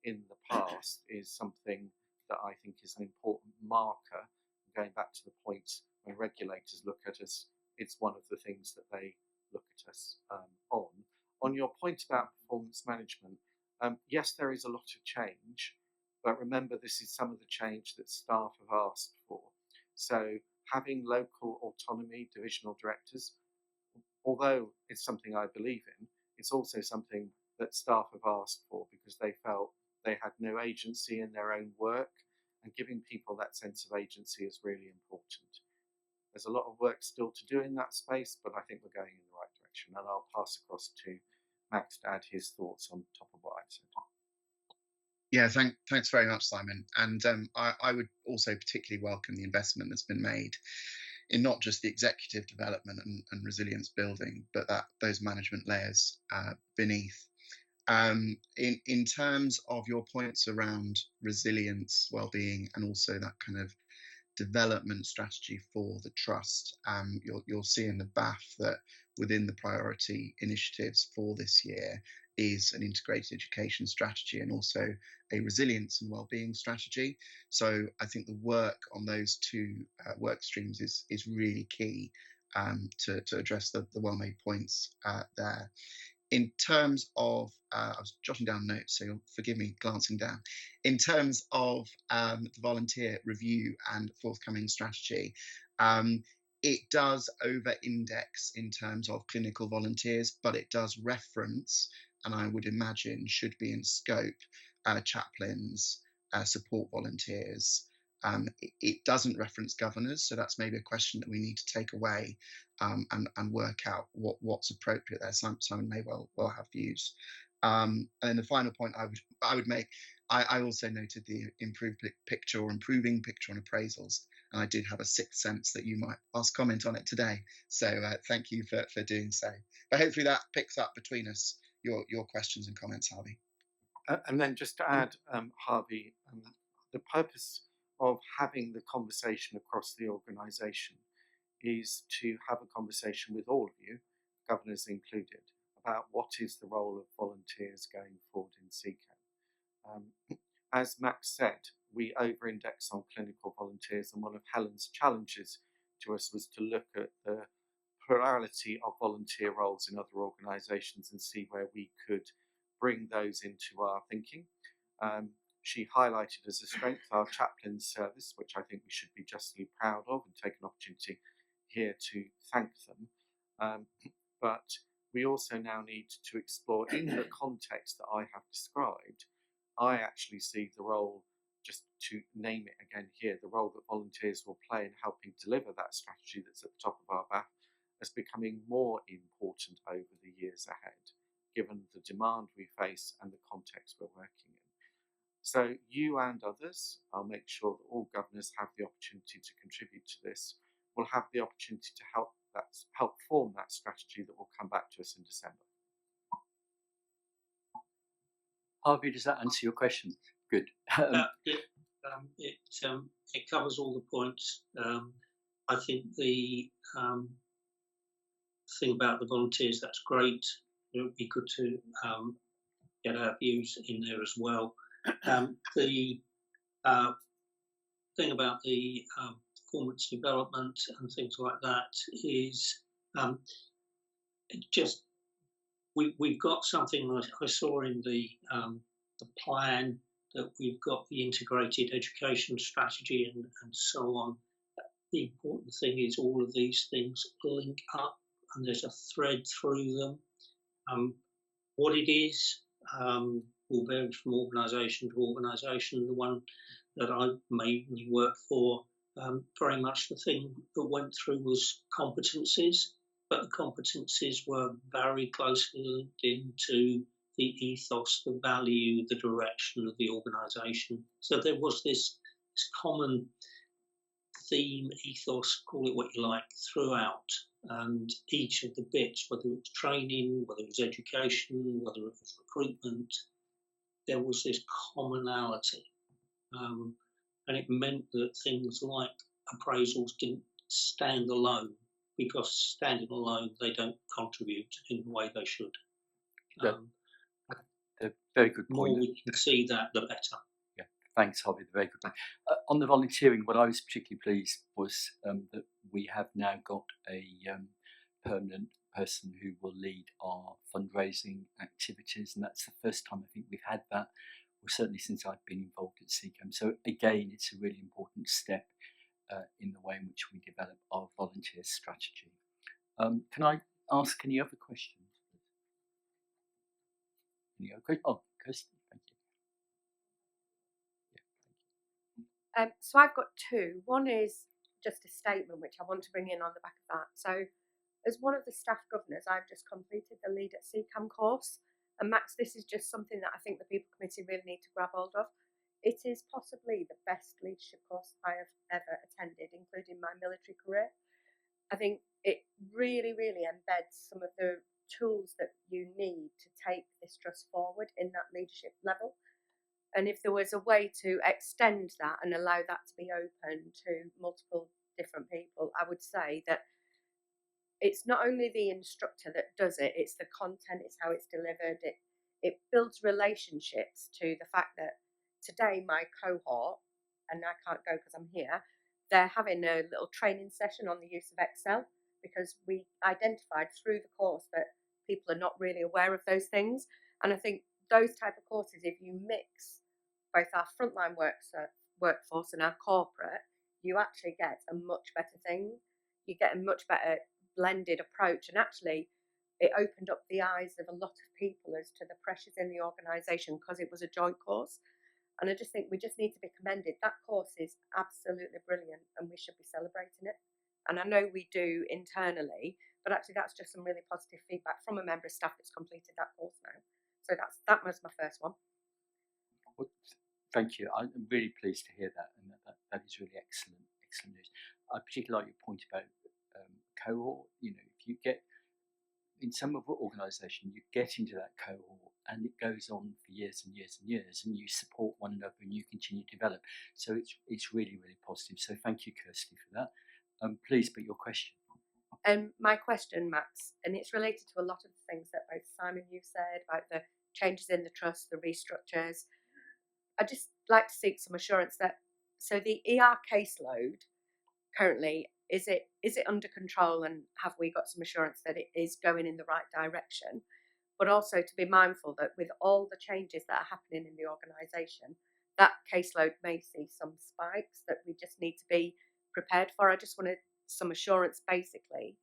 in the past is something that I think is an important marker. Going back to the points when regulators look at us, it's one of the things that they look at us on. On your point about performance management, yes, there is a lot of change, but remember this is some of the change that staff have asked for. So having local autonomy, divisional directors, although it's something I believe in, it's also something that staff have asked for because they felt they had no agency in their own work, and giving people that sense of agency is really important. There's a lot of work still to do in that space, but I think we're going in the right direction, and I'll pass across to Max to add his thoughts on top of what I've said. Yeah, thanks very much, Simon. And I would also particularly welcome the investment that's been made in not just the executive development and resilience building, but those management layers beneath. In terms of your points around resilience, well-being, and also that kind of development strategy for the trust, you'll see in the BAF that within the priority initiatives for this year is an integrated education strategy and also a resilience and well-being strategy. So I think the work on those two work streams is really key to address the well-made points there. In terms of, I was jotting down notes, so you'll forgive me glancing down. In terms of the volunteer review and forthcoming strategy, it does over-index in terms of clinical volunteers, but it does reference, and I would imagine should be in scope, chaplains, support volunteers. It doesn't reference governors, so that's maybe a question that we need to take away and work out what's appropriate there. Simon may well have views. And then the final point I would make, I also noted the improving picture on appraisals, and I did have a sixth sense that you might ask comment on it today. So thank you for doing so. But hopefully that picks up between us your questions and comments, Harvey. And then just to add, Harvey, the purpose of having the conversation across the organisation is to have a conversation with all of you, governors included, about what is the role of volunteers going forward in CCAM. As Max said, we over-index on clinical volunteers, and one of Helen's challenges to us was to look at the plurality of volunteer roles in other organisations and see where we could bring those into our thinking. She highlighted as a strength our chaplain service, which I think we should be justly proud of, and take an opportunity here to thank them. But we also now need to explore, in the context that I have described, I actually see the role, just to name it again here, the role that volunteers will play in helping deliver that strategy that's at the top of our BAF as becoming more important over the years ahead, given the demand we face and the context we're working in. So you and others, I'll make sure that all governors have the opportunity to contribute to this, will have the opportunity to help form that strategy that will come back to us in December. Harvey, does that answer your question? Good. It covers all the points. I think the thing about the volunteers, that's great. It would be good to get our views in there as well. The thing about the performance development and things like that is just we've got something I saw in the plan, that we've got the integrated education strategy and so on. The important thing is all of these things link up and there's a thread through them. What it is will vary from organisation to organisation. The one that I mainly work for, very much the thing that went through was competencies, but the competencies were very closely linked into the ethos, the value, the direction of the organisation. So there was this common theme, ethos, call it what you like, throughout. And each of the bits, whether it was training, whether it was education, whether it was recruitment, there was this commonality. And it meant that things like appraisals didn't stand alone, because standing alone, they don't contribute in the way they should. A very good The point. more we can see that, the better. Yeah, thanks, Harvey. Very good point. On the volunteering, what I was particularly pleased was that we have now got a permanent person who will lead our fundraising activities, and that's the first time I think we've had that, well, certainly since I've been involved at CCAM. So again, it's a really important step in the way in which we develop our volunteer strategy. Can I ask any other questions? Any other questions? Oh, Kirsty, thank you. Yeah, thank you. So I've got two. One is just a statement which I want to bring in on the back of that. So as one of the staff governors, I've just completed the Lead at CCAM course. And Max, this is just something that I think the People Committee really need to grab hold of. It is possibly the best leadership course I have ever attended, including my military career. I think it really, really embeds some of the tools that you need to take this trust forward in that leadership level. And if there was a way to extend that and allow that to be open to multiple different people, I would say that it's not only the instructor that does it, it's the content, it's how it's delivered, it builds relationships to the fact that today my cohort, and I can't go because I'm here, they're having a little training session on the use of Excel, because we identified through the course that people are not really aware of those things. And I think those type of courses, if you mix both our frontline workforce and our corporate, you actually get a much better thing. You get a much better blended approach, and actually it opened up the eyes of a lot of people as to the pressures in the organisation, because it was a joint course. And I just think we just need to be commended. That course is absolutely brilliant and we should be celebrating it. And I know we do internally, but actually that's just some really positive feedback from a member of staff that's completed that course now. So that was my first one. Well, thank you. I'm really pleased to hear that, and that is really excellent news. I particularly like your point about cohort. You know, if you get in some of the organisation, you get into that cohort and it goes on for years and years and years, and you support one another and you continue to develop. So it's really, really positive. So thank you, Kirsty, for that. Please put your question. My question, Max, and it's related to a lot of the things that both Simon, you've said about the changes in the trust, the restructures. I'd just like to seek some assurance that, so the ER caseload currently, is it under control, and have we got some assurance that it is going in the right direction? But also to be mindful that with all the changes that are happening in the organisation, that caseload may see some spikes that we just need to be prepared for. I just wanted some assurance basically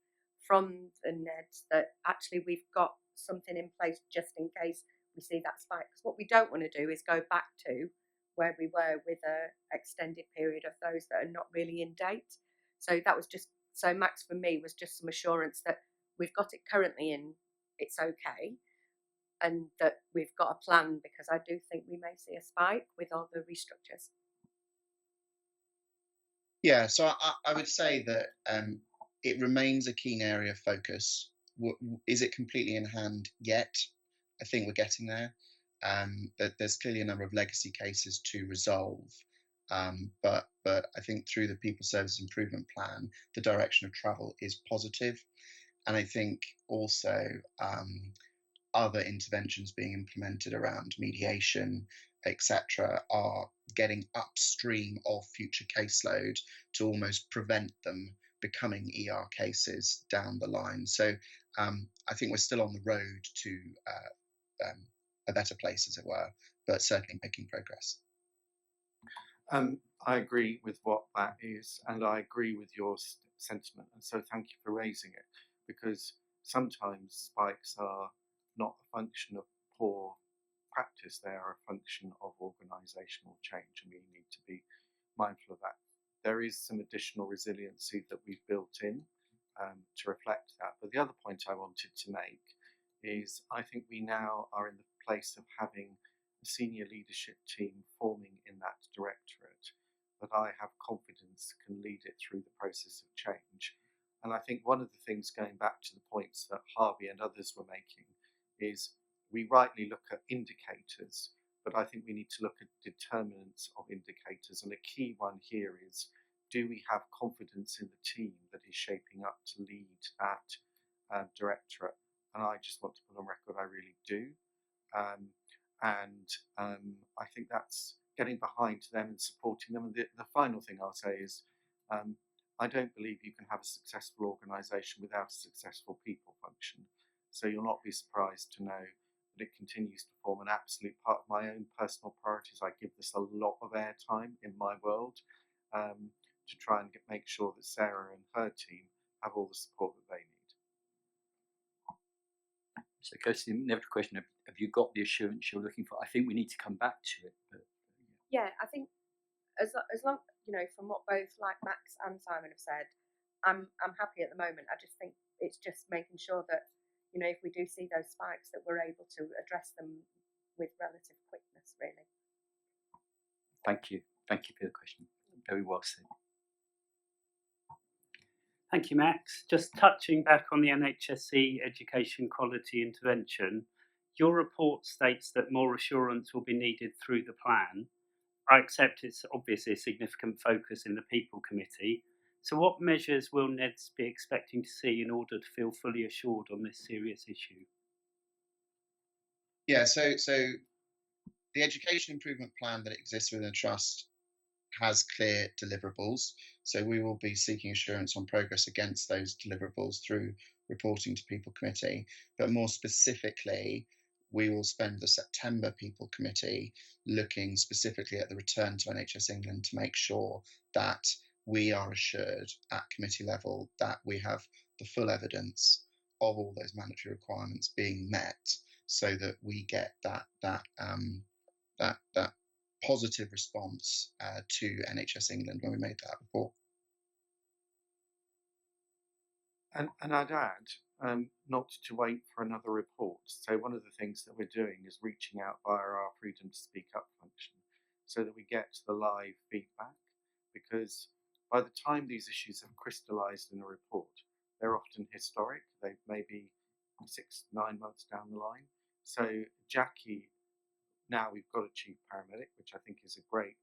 from the NEDs that actually we've got something in place just in case we see that spike. Because what we don't want to do is go back to where we were with an extended period of those that are not really in date. So that was just, so Max for me was just some assurance that we've got it currently in, it's okay, and that we've got a plan, because I do think we may see a spike with all the restructures. Yeah, so I would say that it remains a keen area of focus. Is it completely in hand yet? I think we're getting there. There's clearly a number of legacy cases to resolve, but I think through the People Services Improvement Plan, the direction of travel is positive, and I think also other interventions being implemented around mediation, etc., are getting upstream of future caseload to almost prevent them becoming ER cases down the line. So I think we're still on the road to a better place, as it were, but certainly making progress. I agree with what that is, and I agree with your sentiment, and so thank you for raising it, because sometimes spikes are not a function of poor practice, they are a function of organisational change, and we need to be mindful of that. There is some additional resiliency that we've built in to reflect that. But the other point I wanted to make is I think we now are in the place of having a senior leadership team forming in that directorate that I have confidence can lead it through the process of change. And I think one of the things, going back to the points that Harvey and others were making, is we rightly look at indicators, but I think we need to look at determinants of indicators. And a key one here is, do we have confidence in the team that is shaping up to lead that directorate? And I just want to put on record, I really do. I think that's getting behind them and supporting them. And the final thing I'll say is, I don't believe you can have a successful organisation without a successful people function. So you'll not be surprised to know that it continues to form an absolute part of my own personal priorities. I give this a lot of airtime in my world to try and make sure that Sarah and her team have all the support that they need. So it goes to the inevitable question of, have you got the assurance you're looking for? I think we need to come back to it. But, yeah, I think as long, from what both like Max and Simon have said, I'm happy at the moment. I just think it's just making sure that, if we do see those spikes, that we're able to address them with relative quickness, really. Thank you for the question. Very well said. Thank you, Max. Just touching back on the NHSE education quality intervention, your report states that more assurance will be needed through the plan. I accept it's obviously a significant focus in the People Committee. So what measures will NEDs be expecting to see in order to feel fully assured on this serious issue? Yeah, so the education improvement plan that exists within the Trust has clear deliverables. So we will be seeking assurance on progress against those deliverables through reporting to People Committee. But more specifically, we will spend the September People Committee looking specifically at the return to NHS England to make sure that we are assured at committee level that we have the full evidence of all those mandatory requirements being met, so that we get that positive response to NHS England when we made that report. And I'd add, not to wait for another report. So one of the things that we're doing is reaching out via our Freedom to Speak Up function, so that we get the live feedback, because by the time these issues have crystallised in a report, they're often historic. They may be 6-9 months down the line. So Jackie, now we've got a chief paramedic, which I think is a great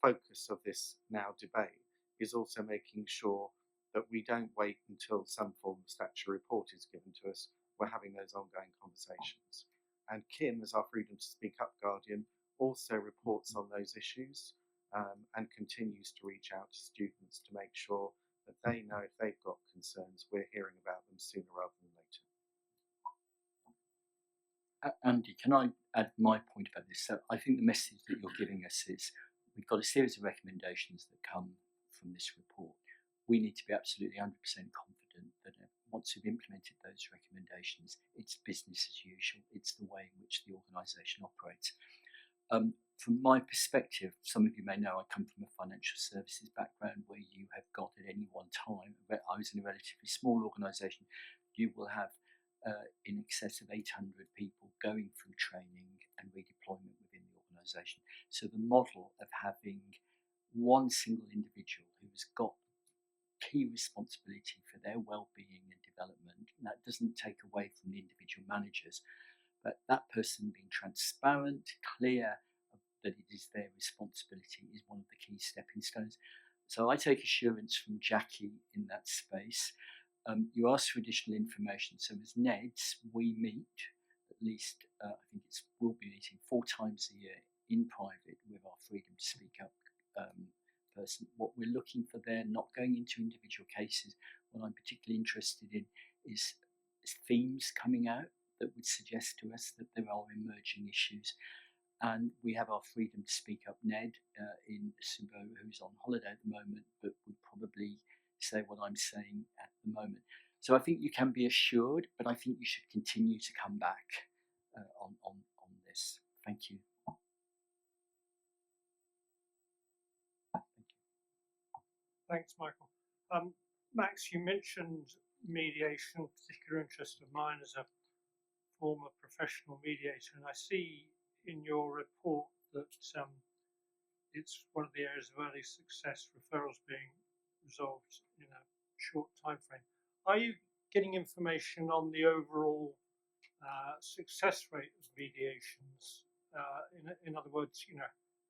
focus of this now debate, is also making sure that we don't wait until some form of statutory report is given to us. We're having those ongoing conversations. And Kim, as our Freedom to Speak Up guardian, also reports on those issues and continues to reach out to students to make sure that they know if they've got concerns, we're hearing about them sooner rather than later. Andy, can I add my point about this? So I think the message that you're giving us is we've got a series of recommendations that come from this report. We need to be absolutely 100% confident that once we've implemented those recommendations, it's business as usual. It's the way in which the organisation operates. From my perspective, some of you may know I come from a financial services background where you have got at any one time, I was in a relatively small organisation, you will have in excess of 800 people going through training and redeployment within the organisation. So the model of having one single individual who's got key responsibility for their well-being and development, and that doesn't take away from the individual managers, but that person being transparent, clear that it is their responsibility is one of the key stepping stones. So I take assurance from Jackie in that space. You ask for additional information. So as NEDs, we meet at least, I think we'll be meeting 4 times a year in private with our Freedom to Speak Up person. What we're looking for there, not going into individual cases, what I'm particularly interested in is themes coming out that would suggest to us that there are emerging issues. And we have our Freedom to Speak Up Ned in Sumbo, who's on holiday at the moment, but would probably say what I'm saying at the moment. So I think you can be assured, but I think you should continue to come back on this. Thank you. Thanks, Michael. Max, you mentioned mediation, particular interest of mine as a former professional mediator, and I see in your report that it's one of the areas of early success, referrals being resolved in a short time frame. Are you getting information on the overall success rate of mediations? In other words,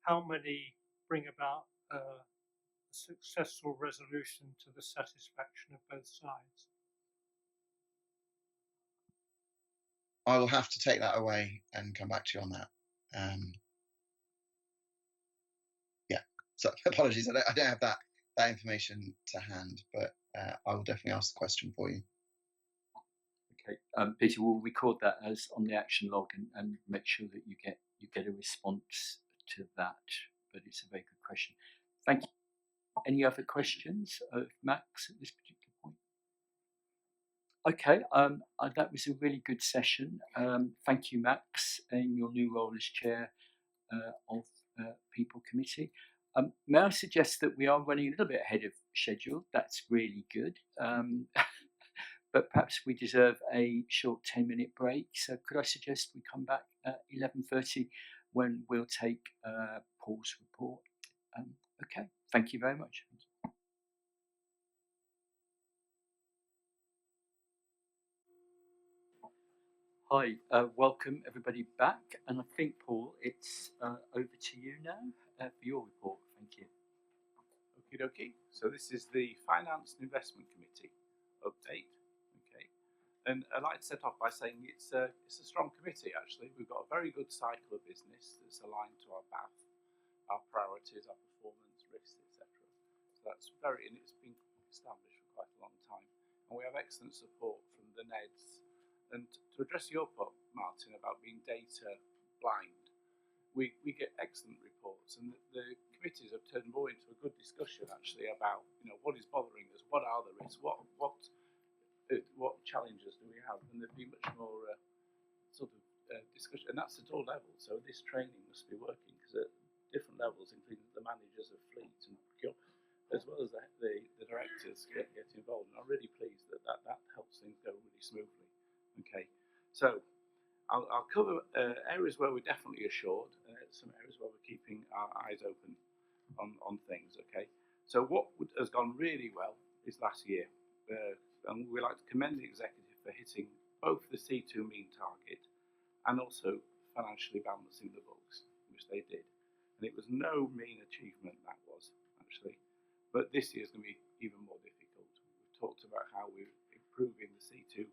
how many bring about a successful resolution to the satisfaction of both sides? I will have to take that away and come back to you on that. Yeah, so apologies, I don't have that information to hand, but I will definitely ask the question for you. Okay, Peter, we'll record that as on the action log and make sure that you get a response to that. But it's a very good question. Thank you. Any other questions of Max at this particular point? Okay, that was a really good session. Thank you, Max, in your new role as chair of People Committee. May I suggest that we are running a little bit ahead of schedule? That's really good. But perhaps we deserve a short 10-minute break. So could I suggest we come back at 11:30 when we'll take Paul's report? Okay, thank you very much. Hi, welcome everybody back. And I think, Paul, it's over to you now for your report. Thank you. Okie dokie. So this is the Finance and Investment Committee update. Okay, and I'd like to set off by saying it's a strong committee. Actually, we've got a very good cycle of business that's aligned to our BAF, our priorities, our performance, risks, etc. So that's and it's been established for quite a long time. And we have excellent support from the NEDs. And to address your point, Martin, about being data blind, we get excellent reports, and the committees have turned more into a good discussion actually about what is bothering us, what are the risks, what challenges do we have, and there'd be much more discussion, and that's at all levels. So this training must be working because at different levels, including the managers of fleet and procurement, as well as the directors get involved. And I'm really pleased that helps things go really smoothly. Okay, so I'll cover areas where we're definitely assured, some areas where we're keeping our eyes open on things. Okay, so what has gone really well is last year, and we like to commend the executive for hitting both the C2 mean target and also financially balancing the books, which they did. And it was no mean achievement, that was actually, but this year is going to be even more difficult. We've talked about how we're improving the C2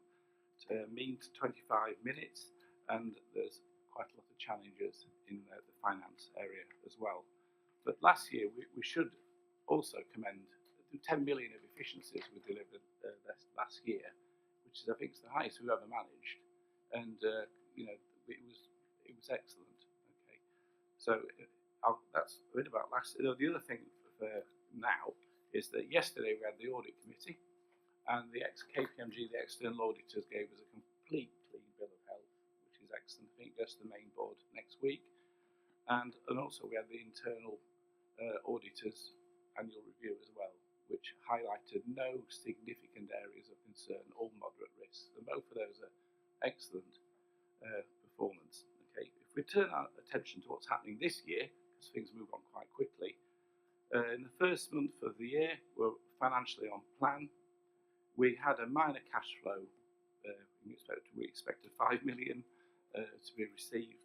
mean to 25 minutes, and there's quite a lot of challenges in the finance area as well. But last year we should also commend the 10 million of efficiencies we delivered last year, which is I think is the highest we've ever managed, and it was excellent. Okay, so that's a bit about last. The other thing for now is that yesterday we had the audit committee, and the KPMG, the external auditors, gave us a complete clean bill of health, which is excellent. I think it goes to the main board next week, and also we had the internal auditors annual review as well, which highlighted no significant areas of concern, all moderate risks, and both of those are excellent performance. Okay, if we turn our attention to what's happening this year, because things move on quite quickly, in the first month of the year, we're financially on plan. We had a minor cash flow. We expected 5 million to be received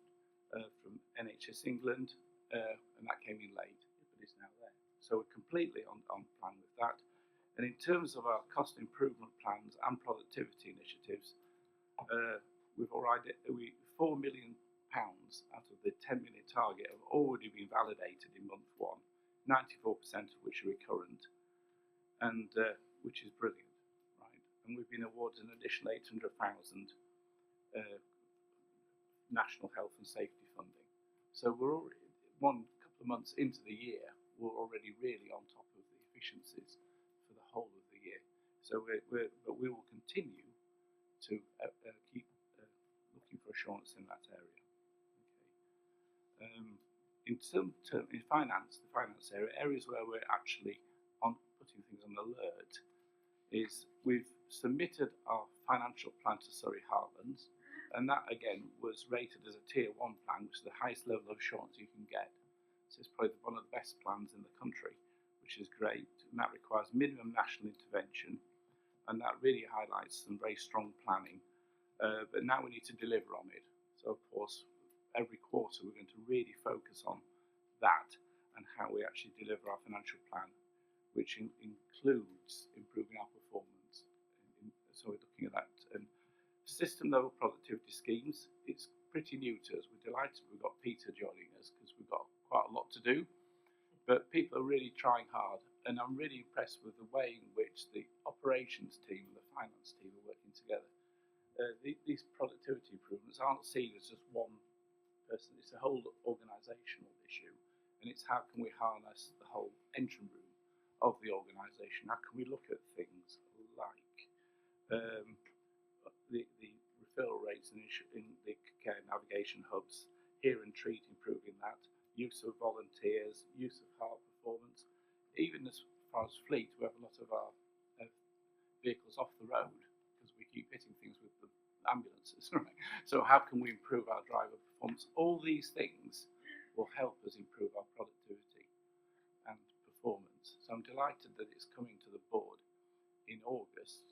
from NHS England, and that came in late, but it's now there. So we're completely on plan with that. And in terms of our cost improvement plans and productivity initiatives, we've already £4 million out of the 10 million target have already been validated in month 1, 94% of which are recurrent, and which is brilliant, right? And we've been awarded an additional 800,000 national health and safety funding. So we're already couple of months into the year, we're already really on top of the efficiencies for the whole of the year. So but we will continue to keep looking for assurance in that area. Okay. In finance, the finance area, areas where we're actually on putting things on alert is we've submitted our financial plan to Surrey Heartlands, and that again was rated as a tier 1 plan, which is the highest level of assurance you can get. So it's probably one of the best plans in the country, which is great, and that requires minimum national intervention, and that really highlights some very strong planning. But now we need to deliver on it. So of course, every quarter we're going to really focus on that and how we actually deliver our financial plan, which includes improving our performance. So we're looking at that. And system level productivity schemes, it's pretty new to us. We're delighted we've got Peter joining us because we've got quite a lot to do, but people are really trying hard, and I'm really impressed with the way in which the operations team and the finance team are working together. These productivity improvements aren't seen as just one person, it's a whole organisational issue, and it's how can we harness the whole engine room of the organisation, how can we look at things like the referral rates in the care navigation hubs, Hear and Treat, improving that, use of volunteers, use of heart performance, even as far as fleet, we have a lot of our vehicles off the road because we keep hitting things with the ambulances, right? So how can we improve our driver performance? All these things will help us improve our productivity and performance. So I'm delighted that it's coming to the board in August,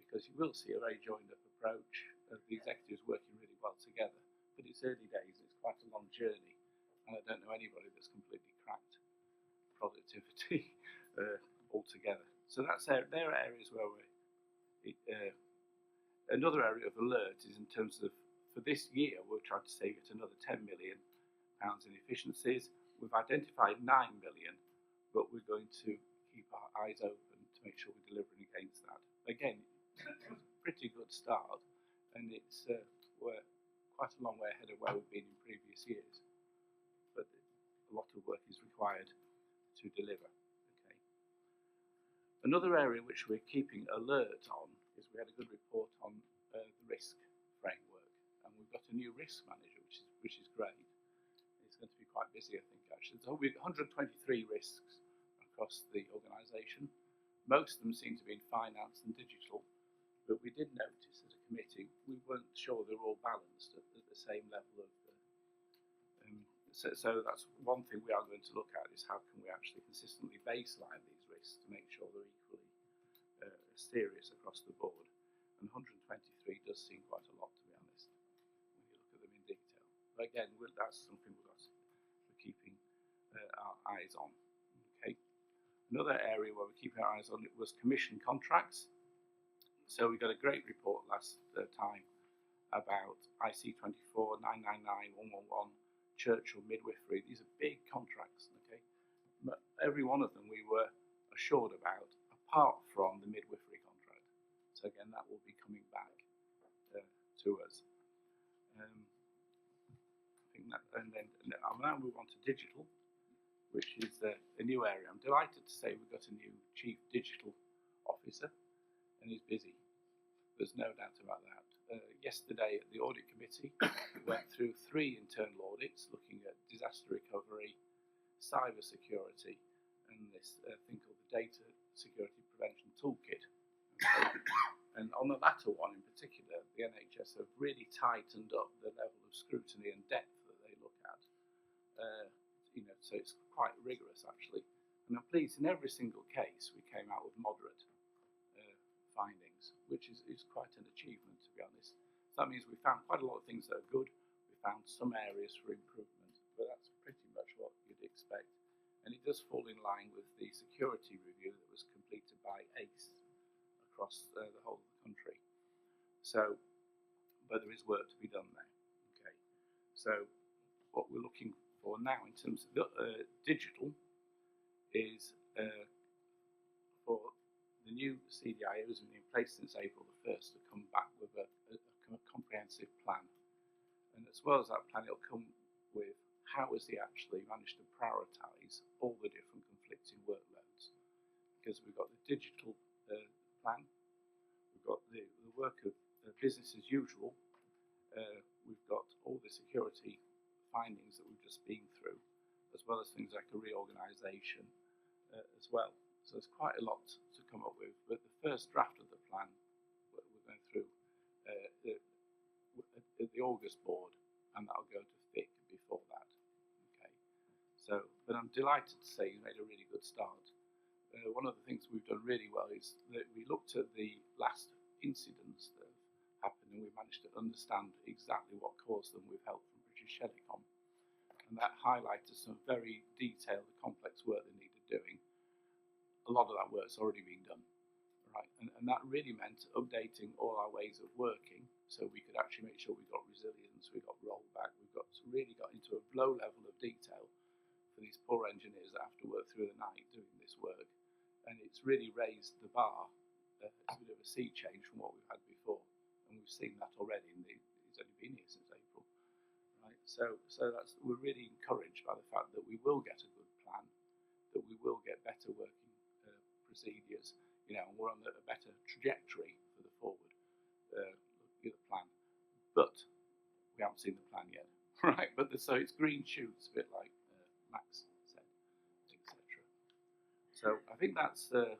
because you will see a very joined up approach of the executives working really well together. But it's early days, it's quite a long journey, and I don't know anybody that's completely cracked productivity altogether. So there are areas where we're another area of alert is in terms of, for this year, we're trying to save it another £10 million in efficiencies. We've identified 9 million, but we're going to keep our eyes open to make sure we're delivering against that. Again, it's a pretty good start, and we're quite a long way ahead of where we've been in previous years. But a lot of work is required to deliver. Okay. Another area which we're keeping alert on is we had a good report on the risk framework, and we've got a new risk manager, which is great. It's going to be quite busy, I think, actually. There'll be 123 risks across the organisation. Most of them seem to be in finance and digital, but we did notice as a committee we weren't sure they were all balanced at the same level of. So that's one thing we are going to look at, is how can we actually consistently baseline these risks to make sure they're equally serious across the board. And 123 does seem quite a lot, to be honest, when you look at them in detail. But again, that's something we're keeping our eyes on. Okay. Another area where we're keeping our eyes on it was commission contracts. So we got a great report last time about IC24, 999, 111, Churchill Midwifery. These are big contracts. Okay, but every one of them we were assured about, apart from the midwifery contract. So again, that will be coming back to us. I think that, and then I'll now move on to digital, which is a new area. I'm delighted to say we've got a new chief digital officer, and he's busy. There's no doubt about that. Yesterday at the audit committee, we went through 3 internal audits looking at disaster recovery, cyber security, and this thing called the Data Security Prevention Toolkit. And on the latter one in particular, the NHS have really tightened up the level of scrutiny and depth that they look at. So it's quite rigorous actually. And I'm pleased in every single case we came out with moderate findings, which is quite an achievement, to be honest. So that means we found quite a lot of things that are good. We found some areas for improvement, but that's pretty much what you'd expect. And it does fall in line with the security review that was completed by ACE across the whole of the country. So, but there is work to be done there. Okay. So what we're looking for now in terms of digital is for the new CDI, who's been in place since April the 1st, to come back with a comprehensive plan. And as well as that plan, it'll come with how has he actually managed to prioritise all the different conflicting workloads. Because we've got the digital plan, we've got the work of business as usual, we've got all the security findings that we've just been through, as well as things like a reorganisation as well. So there's quite a lot to come up with, but the first draft of the plan we're going through the August board, and that'll go to FIC before that. Okay. So, but I'm delighted to say he's made a really good start. One of the things we've done really well is that we looked at the last incidents that have happened, and we managed to understand exactly what caused them with help from British Telecom, and that highlighted some very detailed, complex work they needed doing. A lot of that work's already been done, right? And that really meant updating all our ways of working, so we could actually make sure we got resilience, we got rollback, really got into a low level of detail for these poor engineers that have to work through the night doing this work. And it's really raised the bar. It's a bit of a sea change from what we've had before, and we've seen that already. He's only been here since April, right? So we're really encouraged by the fact that we will get a good plan, that we will get better working procedures, and we're on a better trajectory for the forward the plan. But we haven't seen the plan yet, right? So it's green shoots, a bit like Max said, etc. So I think that's a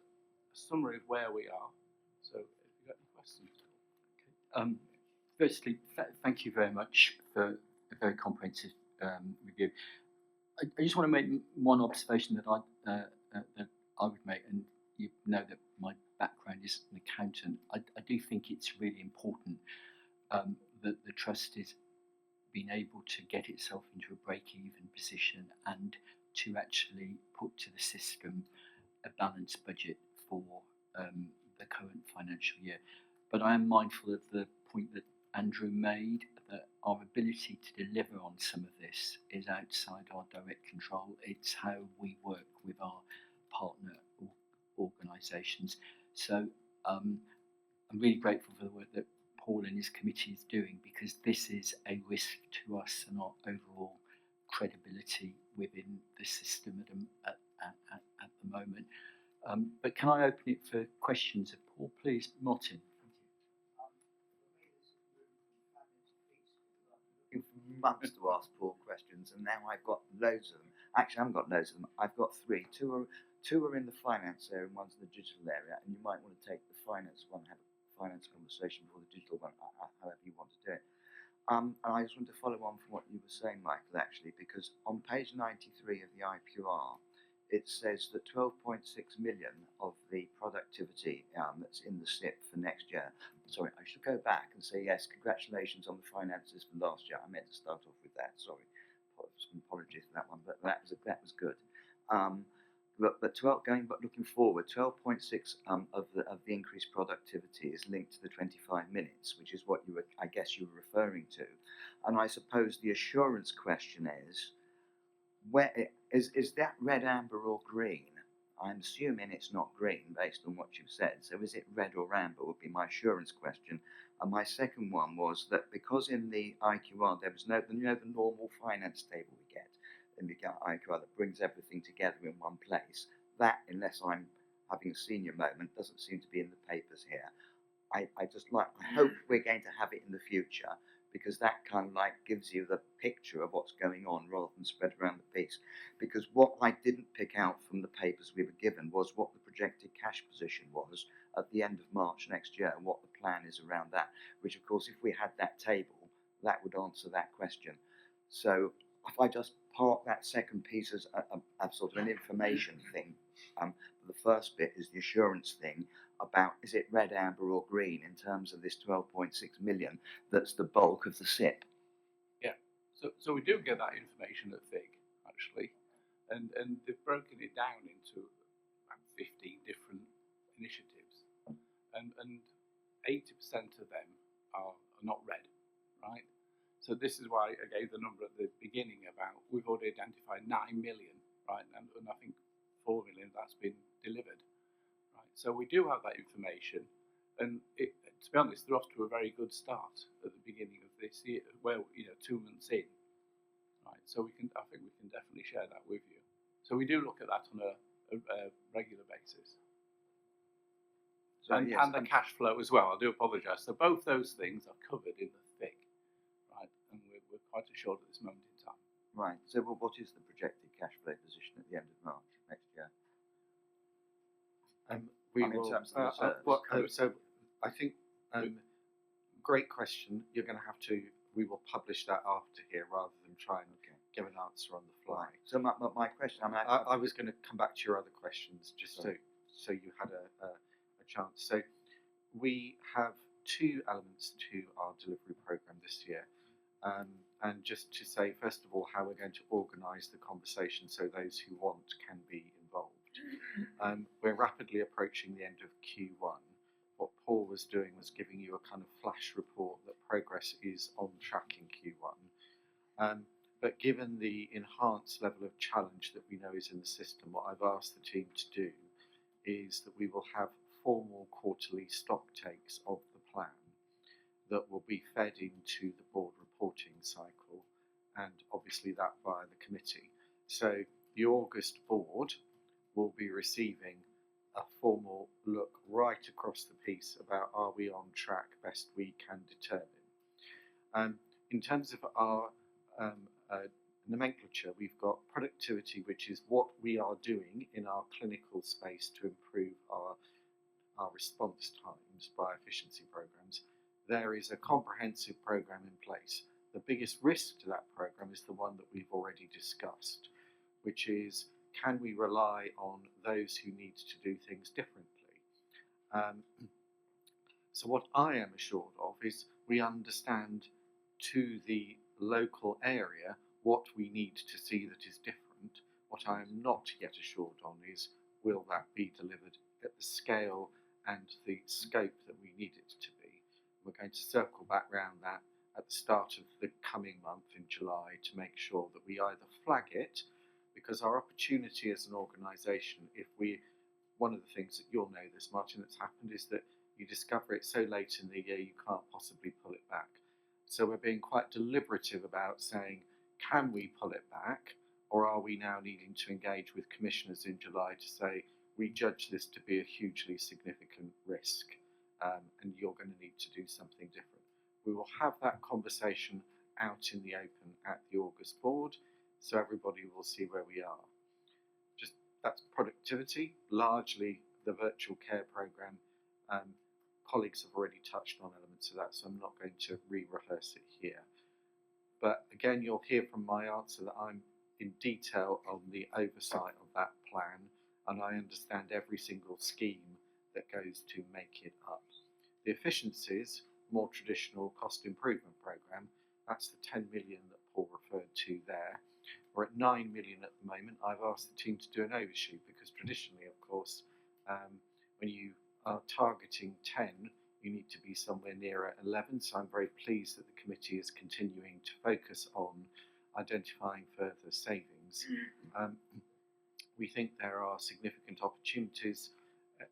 summary of where we are. So if you've got any questions. Okay. Firstly, thank you very much for a very comprehensive review. I just want to make one observation that I would make, and you know that my background is an accountant. I do think it's really important that the trust is being able to get itself into a break-even position and to actually put to the system a balanced budget for the current financial year. But I am mindful of the point that Andrew made, that our ability to deliver on some of this is outside our direct control. It's how we work with our partner organisations. So I'm really grateful for the work that Paul and his committee is doing, because this is a risk to us and our overall credibility within the system at the moment. But can I open it for questions of Paul, please? Martin. For months to ask Paul questions, and now I've got loads of them. Actually, I haven't got loads of them. I've got 3. Two are in the finance area, and one's in the digital area. And you might want to take the finance one, have a finance conversation before the digital one, however you want to do it. And I just want to follow on from what you were saying, Michael, actually, because on page 93 of the IPR, it says that 12.6 million of the productivity that's in the SIP for next year. Sorry, I should go back and say yes, congratulations on the finances for last year. I meant to start off with that. Sorry, some apologies for that one, but that was good. Looking forward, 12.6 of the increased productivity is linked to the 25 minutes, which is what I guess you were referring to. And I suppose the assurance question is, where is that red, amber, or green? I'm assuming it's not green based on what you've said. So is it red or amber would be my assurance question. And my second one was that because in the IQR there was no, the normal finance table we get in the IQR that brings everything together in one place, that, unless I'm having a senior moment, doesn't seem to be in the papers here. I hope we're going to have it in the future, because that kind of like gives you the picture of what's going on rather than spread around the piece. Because what I didn't pick out from the papers we were given was what the projected cash position was at the end of March next year and what the plan is around that, which of course if we had that table, that would answer that question. So if I just park that second piece as a sort of an information thing, the first bit is the assurance thing about is it red, amber or green in terms of this 12.6 million that's the bulk of the SIP. Yeah, so we do get that information at FIG actually, and they've broken it down into about 15 different initiatives, and 80% of them are not red, right? So this is why I gave the number at the beginning about we've already identified 9 million, right, and I think 4 million that's been delivered. So we do have that information, and to be honest, they're off to a very good start at the beginning of this year. Well, 2 months in, right? So I think we can definitely share that with you. So we do look at that on a regular basis, so, and the cash flow as well. I do apologise. So both those things are covered in the FIG, right? And we're quite assured at this moment in time. Right. So what is the projected cash flow position at the end of March next year? So I think great question. You're going to have to. We will publish that after here rather than try and give an answer on the fly. Right. So my question. I was going to come back to your other questions just so you had a chance. So we have two elements to our delivery program this year, and just to say first of all how we're going to organise the conversation so those who want can be involved. We're rapidly approaching the end of Q1. What Paul was doing was giving you a kind of flash report that progress is on track in Q1. But given the enhanced level of challenge that we know is in the system, what I've asked the team to do is that we will have formal quarterly stock takes of the plan that will be fed into the board reporting cycle, and obviously that via the committee. So the August board will be receiving a formal look right across the piece about are we on track best we can determine. In terms of our nomenclature, we've got productivity, which is what we are doing in our clinical space to improve our response times by efficiency programs. There is a comprehensive program in place. The biggest risk to that program is the one that we've already discussed, which is can we rely on those who need to do things differently? So what I am assured of is we understand to the local area what we need to see that is different. What I am not yet assured on is will that be delivered at the scale and the scope that we need it to be. We're going to circle back round that at the start of the coming month in July to make sure that we either flag it, because our opportunity as an organisation, one of the things that you'll know this, Martin, that's happened is that you discover it so late in the year you can't possibly pull it back. So we're being quite deliberative about saying, can we pull it back, or are we now needing to engage with commissioners in July to say, we judge this to be a hugely significant risk, and you're going to need to do something different. We will have that conversation out in the open at the August board, so everybody will see where we are. Just that's productivity, largely the virtual care programme. Colleagues have already touched on elements of that, so I'm not going to re-rehearse it here. But again, you'll hear from my answer that I'm in detail on the oversight of that plan, and I understand every single scheme that goes to make it up. The efficiencies, more traditional cost improvement programme, that's the 10 million that Paul referred to there. We're at 9 million at the moment. I've asked the team to do an overshoot because traditionally, of course, when you are targeting 10, you need to be somewhere nearer 11. So I'm very pleased that the committee is continuing to focus on identifying further savings. we think there are significant opportunities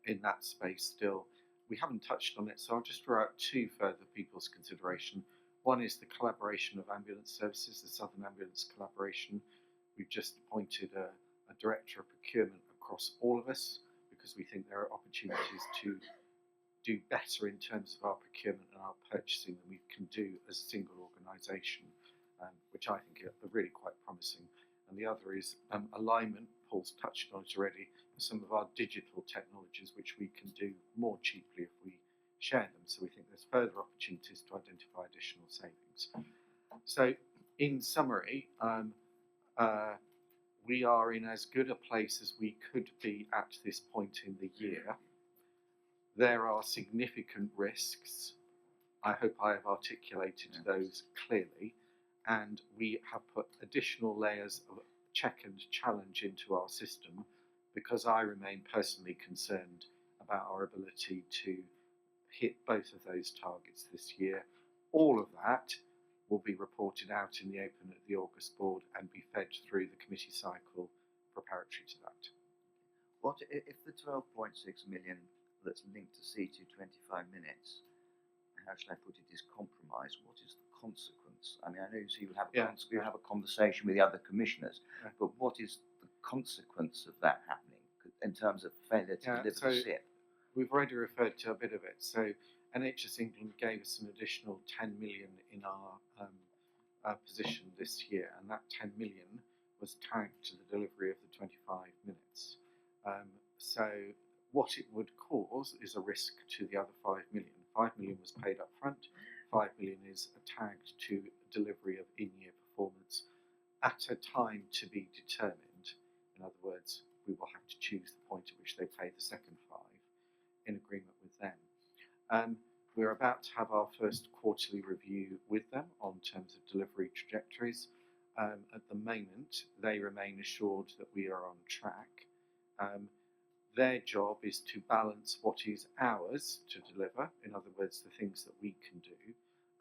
in that space still. We haven't touched on it, so I'll just throw out two further people's consideration. One is the collaboration of ambulance services, the Southern Ambulance Collaboration. We've just appointed a director of procurement across all of us because we think there are opportunities to do better in terms of our procurement and our purchasing than we can do as a single organisation, which I think are really quite promising. And the other is alignment. Paul's touched on it already. Some of our digital technologies, which we can do more cheaply if we share them. So we think there's further opportunities to identify additional savings. So in summary, we are in as good a place as we could be at this point in the year. There are significant risks. I hope I have articulated those clearly, and we have put additional layers of check and challenge into our system because I remain personally concerned about our ability to hit both of those targets this year. All of that will be reported out in the open at the August board and be fed through the committee cycle preparatory to that. What if the 12.6 million that's linked to CT 25 minutes, how shall I put it, is compromised? What is the consequence? I mean, I know you will have a conversation with the other commissioners, but what is the consequence of that happening in terms of failure to deliver the SIP? We've already referred to a bit of it. So NHS England gave us an additional 10 million in our position this year, and that 10 million was tagged to the delivery of the 25 minutes. So what it would cause is a risk to the other 5 million. 5 million was paid up front, 5 million is tagged to delivery of in-year performance at a time to be determined. In other words, we will have to choose the point at which they pay the second 5 in agreement with them. We're about to have our first quarterly review with them on terms of delivery trajectories. At the moment, they remain assured that we are on track. Their job is to balance what is ours to deliver, in other words, the things that we can do,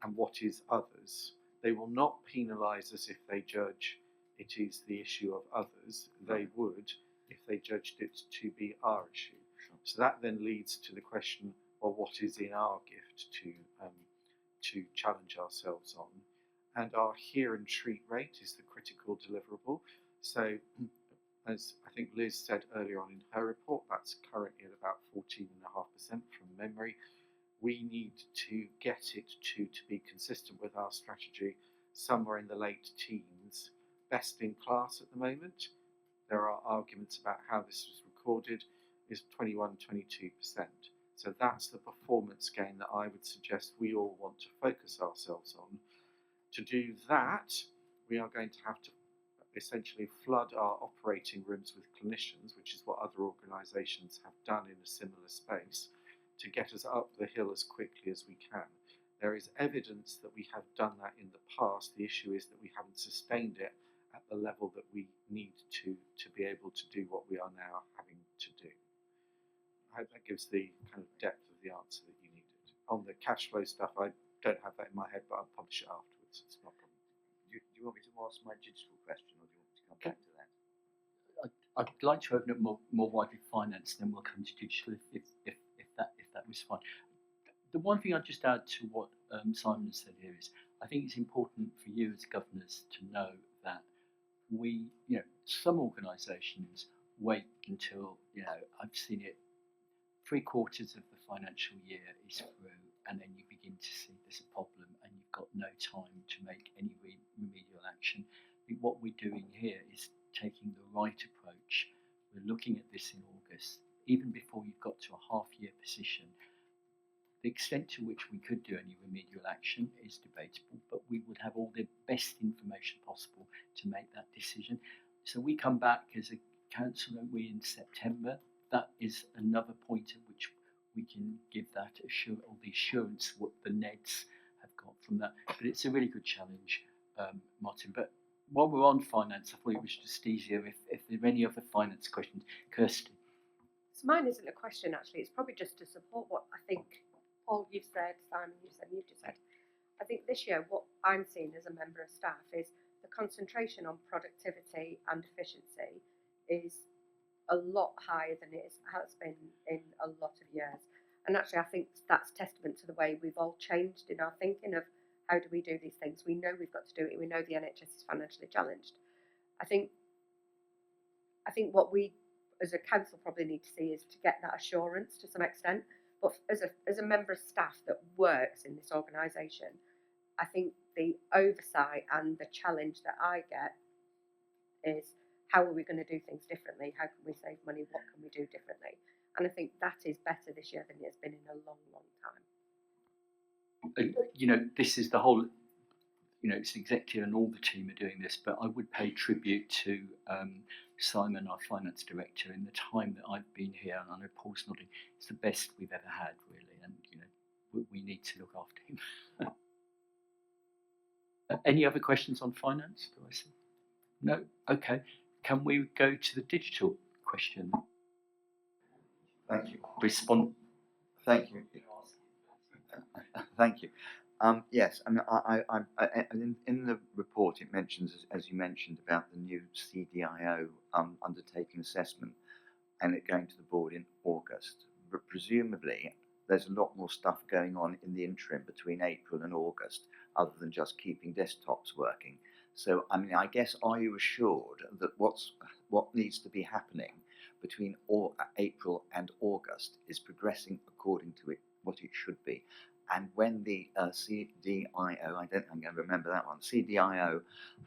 and what is others. They will not penalise us if they judge it is the issue of others. They would if they judged it to be our issue. So that then leads to the question, well, what is in our gift to challenge ourselves on? And our hear and treat rate is the critical deliverable. So as I think Liz said earlier on in her report, that's currently at about 14.5% from memory. We need to get it to be consistent with our strategy somewhere in the late teens. Best in class at the moment. There are arguments about how this was recorded, is 21-22%. So that's the performance gain that I would suggest we all want to focus ourselves on. To do that, we are going to have to essentially flood our operating rooms with clinicians, which is what other organisations have done in a similar space, to get us up the hill as quickly as we can. There is evidence that we have done that in the past. The issue is that we haven't sustained it at the level that we need to be able to do what we are now having to do. I hope that gives the kind of depth of the answer that you needed. On the cash flow stuff, I don't have that in my head, but I'll publish it afterwards. It's not a problem. Do you want me to ask my digital question, or do you want me to come back to that? I'd like to open up more widely finance, then we'll come to digital if that was fine. The one thing I'd just add to what Simon said here is I think it's important for you as governors to know that some organisations wait until, I've seen it, 3/4 of the financial year is through, and then you begin to see there's a problem and you've got no time to make any remedial action. I think what we're doing here is taking the right approach. We're looking at this in August, even before you've got to a half-year position. The extent to which we could do any remedial action is debatable, but we would have all the best information possible to make that decision. So we come back as a council, don't we, in September. That is another point at which we can give that all the assurance what the NEDs have got from that. But it's a really good challenge, Martin. But while we're on finance, I thought it was just easier if there are any other finance questions. Kirsty. So mine isn't a question, actually. It's probably just to support what I think Paul, you've said, Simon, you've just said. I think this year what I'm seeing as a member of staff is the concentration on productivity and efficiency is a lot higher than it has been in a lot of years. And actually, I think that's testament to the way we've all changed in our thinking of how do we do these things. We know we've got to do it. We know the NHS is financially challenged. I think what we as a council probably need to see is to get that assurance to some extent. But as a member of staff that works in this organisation, I think the oversight and the challenge that I get is how are we going to do things differently? How can we save money? What can we do differently? And I think that is better this year than it's been in a long, long time. You know, this is the whole, you know, it's the executive and all the team are doing this, but I would pay tribute to Simon, our finance director, in the time that I've been here, and I know Paul's nodding, it's the best we've ever had, really, and, you know, we need to look after him. Any other questions on finance, do I see? No? Okay. Can we go to the digital question? Thank you. Respond. Thank you. Thank you. Yes, I mean, in the report it mentions, as you mentioned, about the new CDIO undertaking assessment and it going to the board in August. But presumably, there's a lot more stuff going on in the interim between April and August, other than just keeping desktops working. So, I mean, I guess, are you assured that what needs to be happening between April and August is progressing according to what it should be? And when the CDIO, I'm going to remember that one, CDIO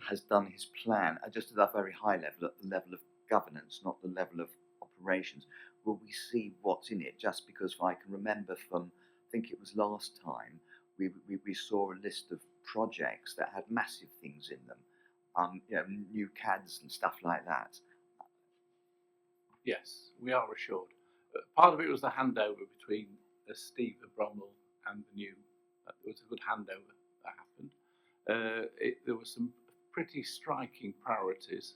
has done his plan, just at a very high level, at the level of governance, not the level of operations, will we see what's in it? Just because I can remember from, I think it was last time, we saw a list of projects that had massive things in them, you know, new CADs and stuff like that. Yes, we are assured. Part of it was the handover between Steve and Bromwell and the new. There was a good handover that happened. There were some pretty striking priorities,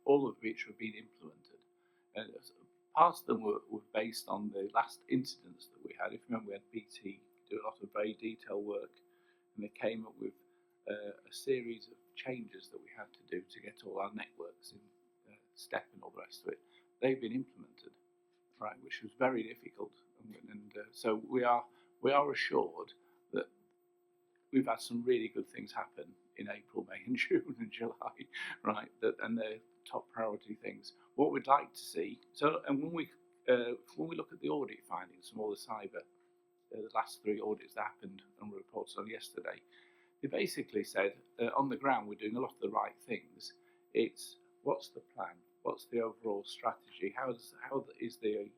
all of which were being implemented. Parts of them were based on the last incidents that we had. If you remember, we had BT do a lot of very detailed work, and they came up with a series of changes that we had to do to get all our networks in step and all the rest of it. They've been implemented, right, which was very difficult, and so we are assured that we've had some really good things happen in April, May, and June, and July, right? And they're top priority things. What we'd like to see, and when we look at the audit findings from all the cyber, the last 3 audits that happened and were reported on yesterday, they basically said on the ground we're doing a lot of the right things. It's what's the plan? What's the overall strategy? How is the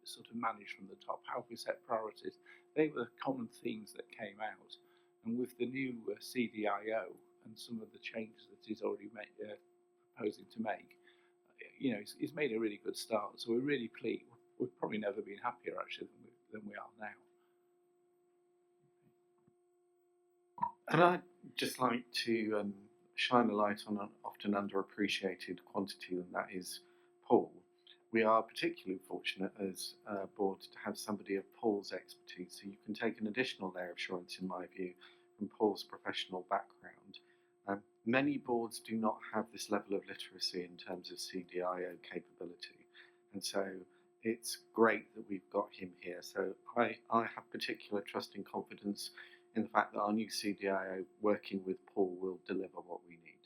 sort of managed from the top? How have we set priorities? They were the common themes that came out. And with the new CDIO and some of the changes that he's already proposing to make, you know, he's made a really good start. So we're really pleased. We've probably never been happier actually than we are now. And I'd just like to shine a light on an often underappreciated quantity, and that is Paul. We are particularly fortunate as a board to have somebody of Paul's expertise, so you can take an additional layer of assurance, in my view, from Paul's professional background. Many boards do not have this level of literacy in terms of CDIO capability, and so it's great that we've got him here. So I have particular trust and confidence in the fact that our new CDIO working with Paul will deliver what we need.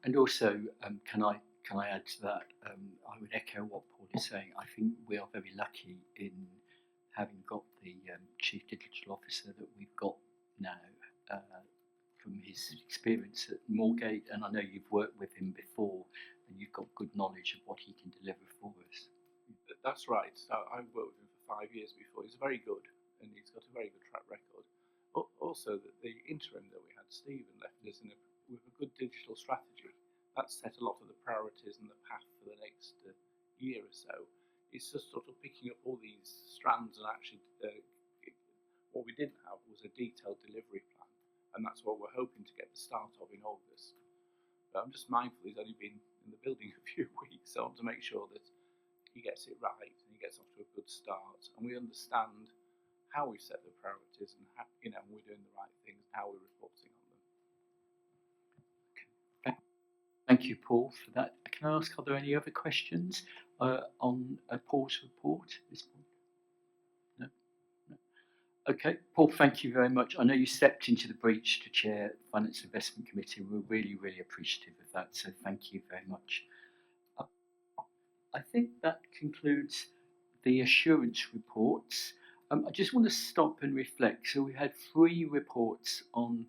And also, can I add to that? I would echo what Paul is saying. I think we are very lucky in having got the Chief Digital Officer that we've got now from his experience at Moorgate, and I know you've worked with him before, and you've got good knowledge of what he can deliver for us. That's right. I've worked with him for 5 years before. He's very good, and he's got a very good track record. Also, the interim that we had, Stephen, left us with a good digital strategy. That set a lot of the priorities and the path for the next year or so. It's just sort of picking up all these strands, and actually what we didn't have was a detailed delivery plan, and that's what we're hoping to get the start of in August. But I'm just mindful he's only been in the building a few weeks, so I want to make sure that he gets it right and he gets off to a good start, and we understand how we set the priorities and how, you know, we're doing the right things and how we're reporting on them. Thank you, Paul, for that. Can I ask, are there any other questions on Paul's report at this point? No? No? Okay, Paul, thank you very much. I know you stepped into the breach to chair the Finance Investment Committee. We're really, really appreciative of that, so thank you very much. I think that concludes the assurance reports. I just want to stop and reflect. So we had 3 reports on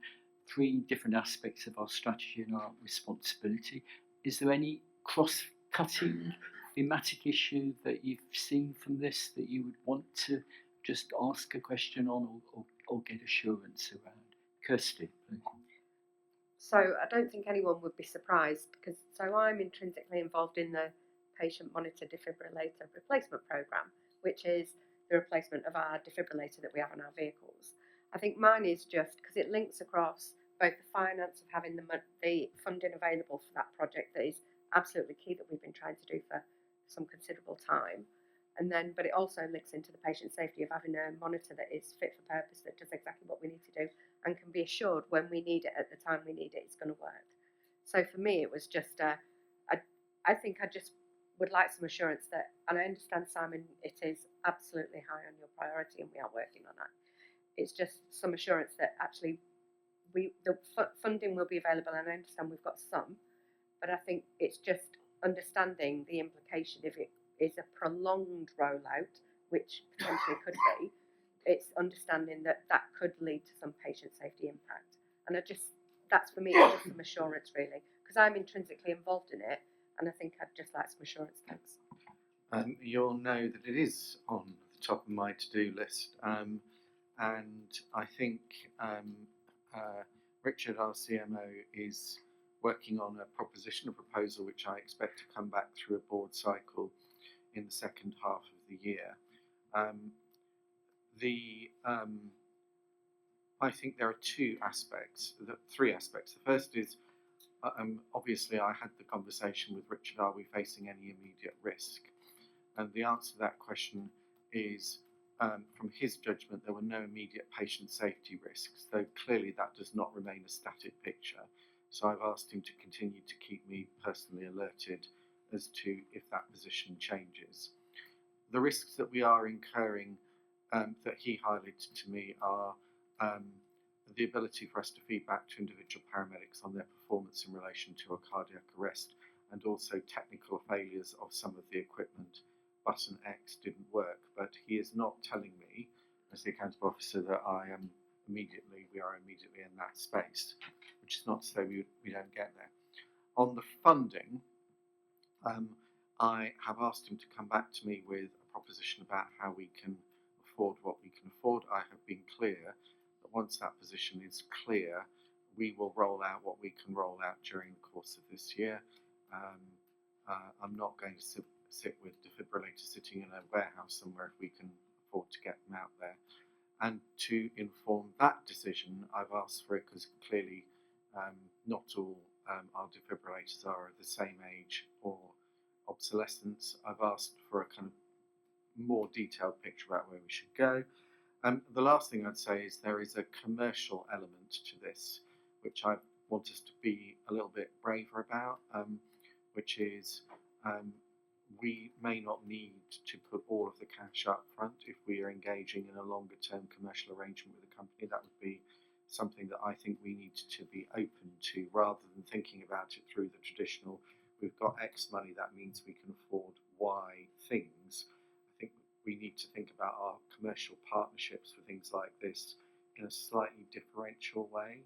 3 different aspects of our strategy and our responsibility. Is there any cross-cutting thematic issue that you've seen from this that you would want to just ask a question on or get assurance around? Kirsty, please. So I don't think anyone would be surprised because I'm intrinsically involved in the Patient Monitor Defibrillator Replacement Programme, which is the replacement of our defibrillator that we have in our vehicles. I think mine is just because it links across both the finance of having the funding available for that project that is absolutely key that we've been trying to do for some considerable time, and then but it also links into the patient safety of having a monitor that is fit for purpose, that does exactly what we need to do and can be assured when we need it at the time we need it, it's going to work. So for me it was just I think I just would like some assurance that, and I understand, Simon, it is absolutely high on your priority and we are working on that. It's just some assurance that actually the funding will be available, and I understand we've got some, but I think it's just understanding the implication if it is a prolonged rollout, which potentially could be, it's understanding that that could lead to some patient safety impact. And that's for me, it's just some assurance really, because I'm intrinsically involved in it, and I think I'd just like some assurance, thanks. You'll know that it is on the top of my to-do list, and I think Richard, our CMO, is working on a proposal which I expect to come back through a board cycle in the second half of the year. I think there are 3 aspects. The first is, obviously I had the conversation with Richard, are we facing any immediate risk? And the answer to that question is, from his judgment, there were no immediate patient safety risks, though clearly that does not remain a static picture. So I've asked him to continue to keep me personally alerted as to if that position changes. The risks that we are incurring that he highlighted to me are the ability for us to feed back to individual paramedics on their performance in relation to a cardiac arrest, and also technical failures of some of the equipment. Button X didn't work, but he is not telling me, as the accountable officer, that we are immediately in that space, which is not to say we don't get there. On the funding, I have asked him to come back to me with a proposition about how we can afford what we can afford. I have been clear that once that position is clear, we will roll out what we can roll out during the course of this year. I'm not going to sit with defibrillators sitting in a warehouse somewhere if we can afford to get them out there. And to inform that decision, I've asked for it because clearly not all our defibrillators are of the same age or obsolescence. I've asked for a kind of more detailed picture about where we should go. The last thing I'd say is there is a commercial element to this, which I want us to be a little bit braver about, which is we may not need to put all of the cash up front if we are engaging in a longer term commercial arrangement with a company. That would be something that I think we need to be open to, rather than thinking about it through the traditional, we've got X money, that means we can afford Y things. I think we need to think about our commercial partnerships for things like this in a slightly differential way,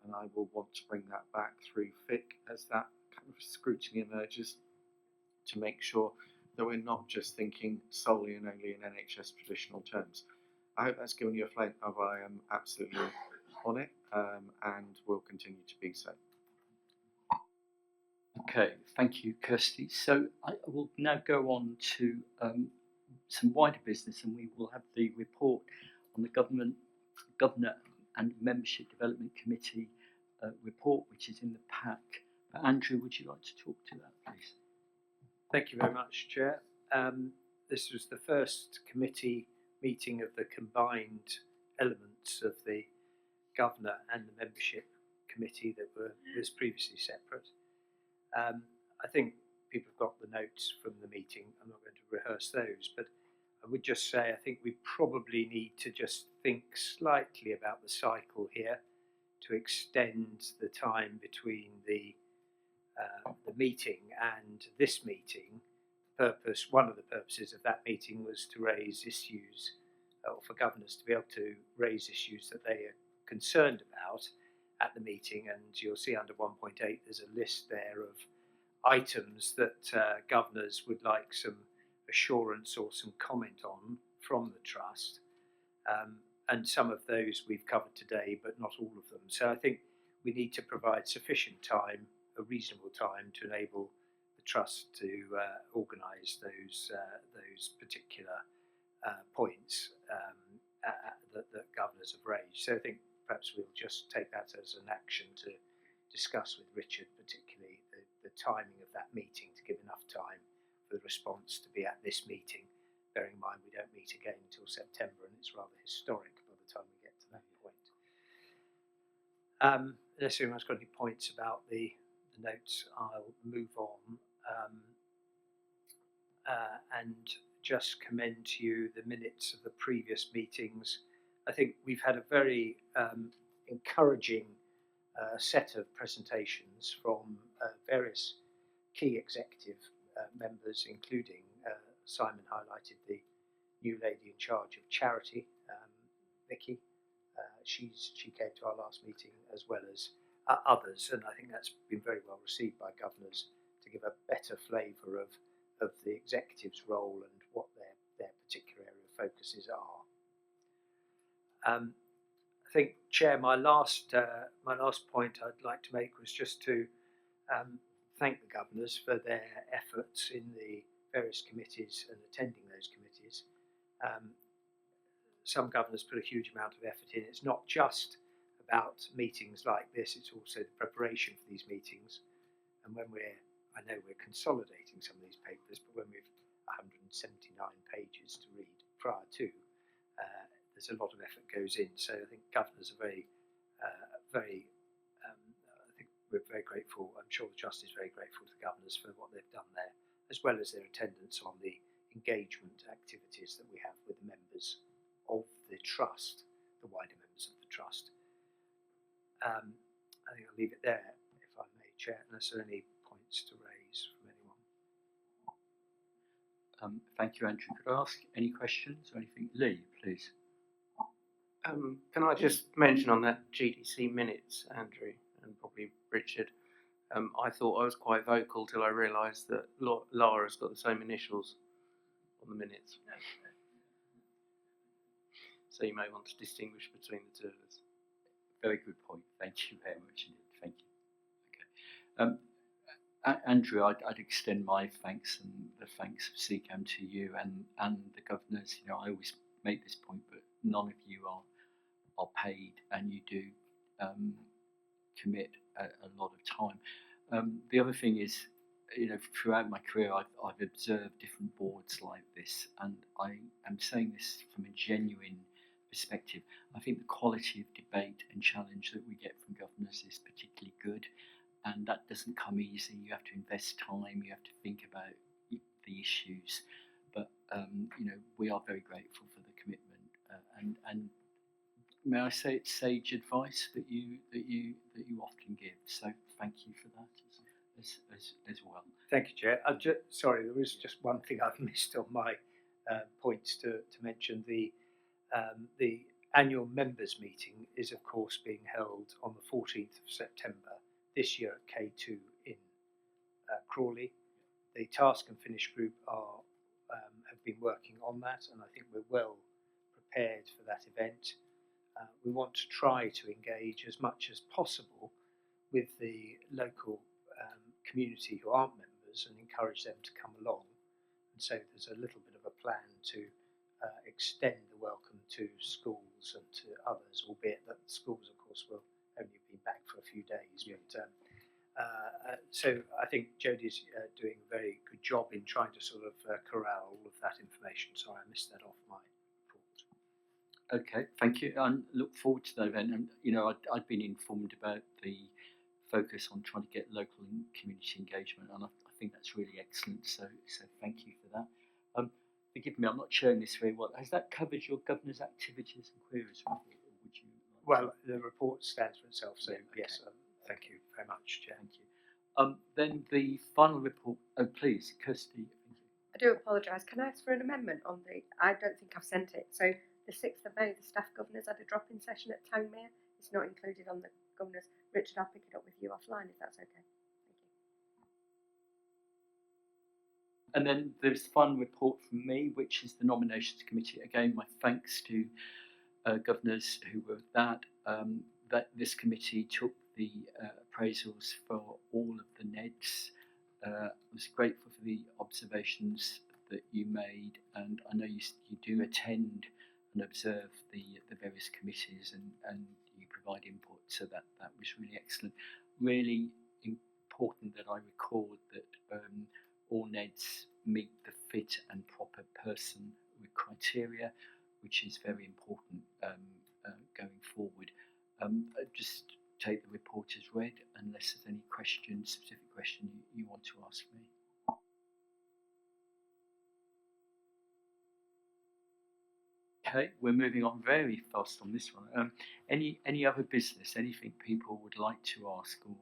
and I will want to bring that back through FIC as that kind of scrutiny emerges, to make sure that we're not just thinking solely and only in NHS traditional terms. I hope that's given you a flavour of I am absolutely on it, and will continue to be so. Okay, thank you, Kirsty. So I will now go on to some wider business, and we will have the report on the Governor and Membership Development Committee report, which is in the pack. Andrew, would you like to talk to that, please? Thank you very much, Chair. This was the first committee meeting of the combined elements of the Governor and the Membership Committee that was previously separate. I think people have got the notes from the meeting. I'm not going to rehearse those, but I would just say I think we probably need to just think slightly about the cycle here to extend the time between the meeting and this meeting. One of the purposes of that meeting was to raise issues, or for governors to be able to raise issues that they are concerned about at the meeting. And you'll see under 1.8 there's a list there of items that governors would like some assurance or some comment on from the trust. And some of those we've covered today, but not all of them. So I think we need to provide sufficient time, a reasonable time, to enable the trust to organise those particular points that governors have raised. So I think perhaps we'll just take that as an action to discuss with Richard, particularly the timing of that meeting, to give enough time for the response to be at this meeting. Bearing in mind we don't meet again until September, and it's rather historic by the time we get to that point. Unless anyone's got any points about the notes, I'll move on and just commend to you the minutes of the previous meetings. I think we've had a very encouraging set of presentations from various key executive members, including Simon highlighted the new lady in charge of charity, Vicky. She came to our last meeting, as well as others, and I think that's been very well received by governors to give a better flavour of the executive's role and what their particular area of focuses are. I think, Chair, my last point I'd like to make was just to thank the governors for their efforts in the various committees and attending those committees. Some governors put a huge amount of effort in. It's not just about meetings like this, it's also the preparation for these meetings. And when I know we're consolidating some of these papers, but when we've 179 pages to read prior to, there's a lot of effort goes in. So I think governors are I think we're very grateful. I'm sure the Trust is very grateful to the governors for what they've done there, as well as their attendance on the engagement activities that we have with the members of the Trust, the wider members of the Trust. I think I'll leave it there, if I may, Chair, unless there are any points to raise from anyone. Thank you, Andrew. Could I ask any questions or anything? Lee, please. Can I just mention on that GDC minutes, Andrew, and probably Richard, I thought I was quite vocal till I realised that Lara's got the same initials on the minutes. So you may want to distinguish between the two of us. Very good point. Thank you very much indeed. Thank you. Okay. Andrew, I'd extend my thanks and the thanks of CCAM to you and the governors. You know, I always make this point, but none of you are paid, and you do commit a lot of time. The other thing is, you know, throughout my career, I've observed different boards like this, and I am saying this from a genuine perspective. I think the quality of debate and challenge that we get from governors is particularly good, and that doesn't come easy. You have to invest time, you have to think about the issues, but you know, we are very grateful for the commitment, and may I say it's sage advice that you often give. So thank you for that as well. Thank you, Chair. Sorry, there was just one thing I've missed on my points to mention. The annual members meeting is, of course, being held on the 14th of September this year at K2 in Crawley. The Task and Finish group have been working on that, and I think we're well prepared for that event. We want to try to engage as much as possible with the local community who aren't members and encourage them to come along. And so there's a little bit of a plan to extend the welcome to schools and to others, albeit that schools, of course, will only be back for a few days. Yeah. But so I think Jodie's doing a very good job in trying to sort of corral all of that information. Sorry, I missed that off my report. Okay, thank you. I look forward to that event. And you know, I'd been informed about the focus on trying to get local and community engagement, and I think that's really excellent. So thank you for that. Forgive me, I'm not showing this very well. Has that covered your governor's activities and queries report, or would you? Well, the report stands for itself, so Yeah, okay. yes, thank you very much, Chair. Thank you. Then the final report. Oh, please, Kirsty. Thank you. I do apologise. Can I ask for an amendment on the? I don't think I've sent it. So the 6th of May, the staff governors had a drop-in session at Townmere. It's not included on the governors. Richard, I'll pick it up with you offline if that's okay. Thank you. And then there's the final report from me, which is the nominations committee. Again, my thanks to governors who were at that. That this committee took the appraisals for all of the NEDs. I was grateful for the observations that you made, and I know you do attend and observe the various committees and you provide input, so that was really excellent. Really important that I record that all NEDs meet the fit and proper person with criteria, which is very important going forward. Just take the report as read, unless there's any specific question you want to ask me. Okay, we're moving on very fast on this one. Any other business? Anything people would like to ask or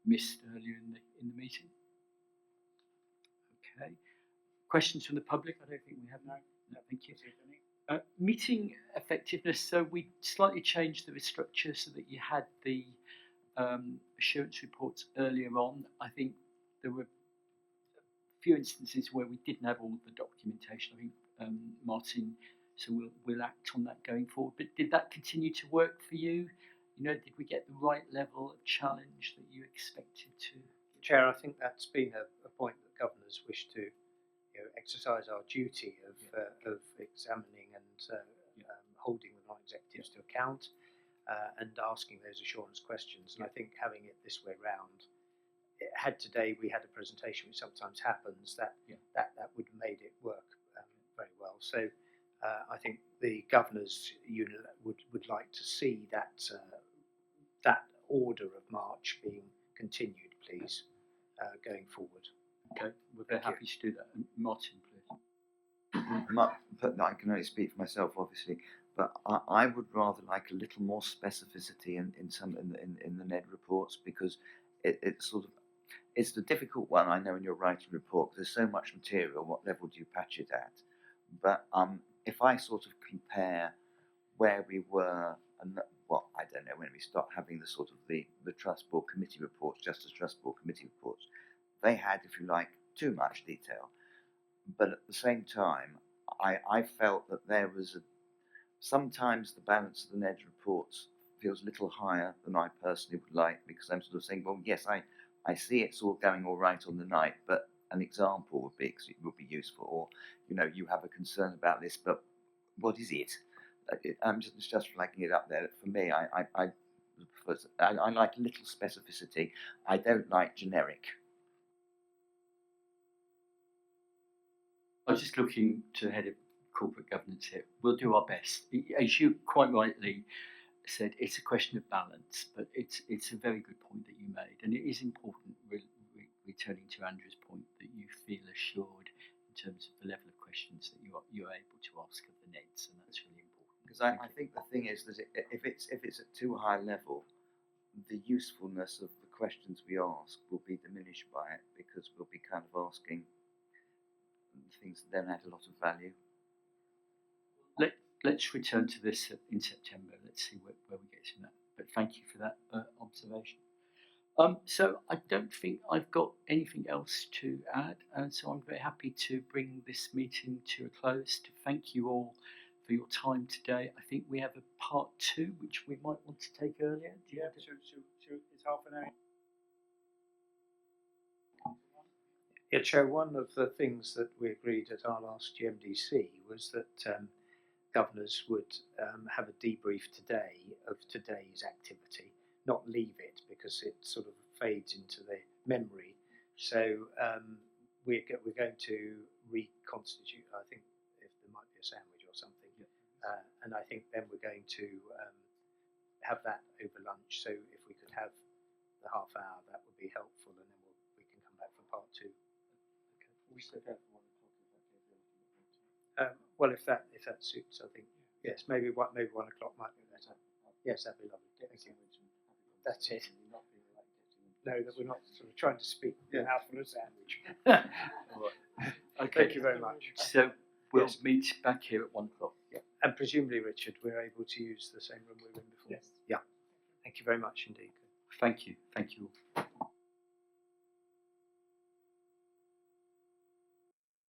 missed earlier in the meeting? Okay. Questions from the public? I don't think we have. No, thank you. Meeting effectiveness. So we slightly changed the structure so that you had the assurance reports earlier on. I think there were a few instances where we didn't have all the documentation. I think Martin. So we'll act on that going forward. But did that continue to work for you? You know, did we get the right level of challenge that you expected to? Chair, I think that's been a point that governors wish to exercise our duty of examining and holding the non-executives to account and asking those assurance questions. And I think having it this way round, had today we had a presentation, which sometimes happens, that would have made it work very well. So I think the governors unit would like to see that that order of march being continued, please, going forward. Okay, we're very happy to do that. Martin, please. I can only speak for myself, obviously, but I would rather like a little more specificity in the NED reports, because it's the difficult one. I know in your writing report, there's so much material. What level do you patch it at? But if I sort of compare where we were and I don't know, when we start having the Trust Board Committee reports, just as Trust Board Committee reports, they had, if you like, too much detail. But at the same time, I felt that there was sometimes the balance of the NED reports feels a little higher than I personally would like, because I'm sort of saying, well, yes, I see it's all going all right on the night, but an example would be useful, or you have a concern about this, but what is it? I'm just flagging it up there. For me, I like little specificity. I don't like generic. I was just looking to the head of corporate governance here. We'll do our best. As you quite rightly said, it's a question of balance, but it's a very good point that you made, and it is important, returning to Andrew's point, that you feel assured in terms of the level of questions that you're able to ask of the NEDs, and that's really important. Because I think the thing is that if it's at too high level, the usefulness of the questions we ask will be diminished by it, because we'll be kind of asking things that don't add a lot of value. Let's return to this in September. Let's see where we get to that. But thank you for that observation. So I don't think I've got anything else to add, and so I'm very happy to bring this meeting to a close. To thank you all for your time today. I think we have a part 2, which we might want to take earlier. It's half an hour. Yeah, Chair, one of the things that we agreed at our last GMDC was that governors would have a debrief today of today's activity, not leave it because it sort of fades into the memory. So we're going to reconstitute, I think, if there might be a sandwich or something, and I think then we're going to have that over lunch. So if we could have the half hour, that would be helpful, and then we can come back for part two. We said that for 1 o'clock. Well, if that suits, I think yes, maybe 1 o'clock might be better. Yes, that'd be lovely. Thank you. That's it. No, that we're not sort of trying to speak mouthful of sandwich. Okay. Thank you very much. So we'll meet back here at 1 o'clock. Yeah. And presumably, Richard, we're able to use the same room we were in before. Yes. Yeah. Thank you very much indeed. Thank you. Thank you.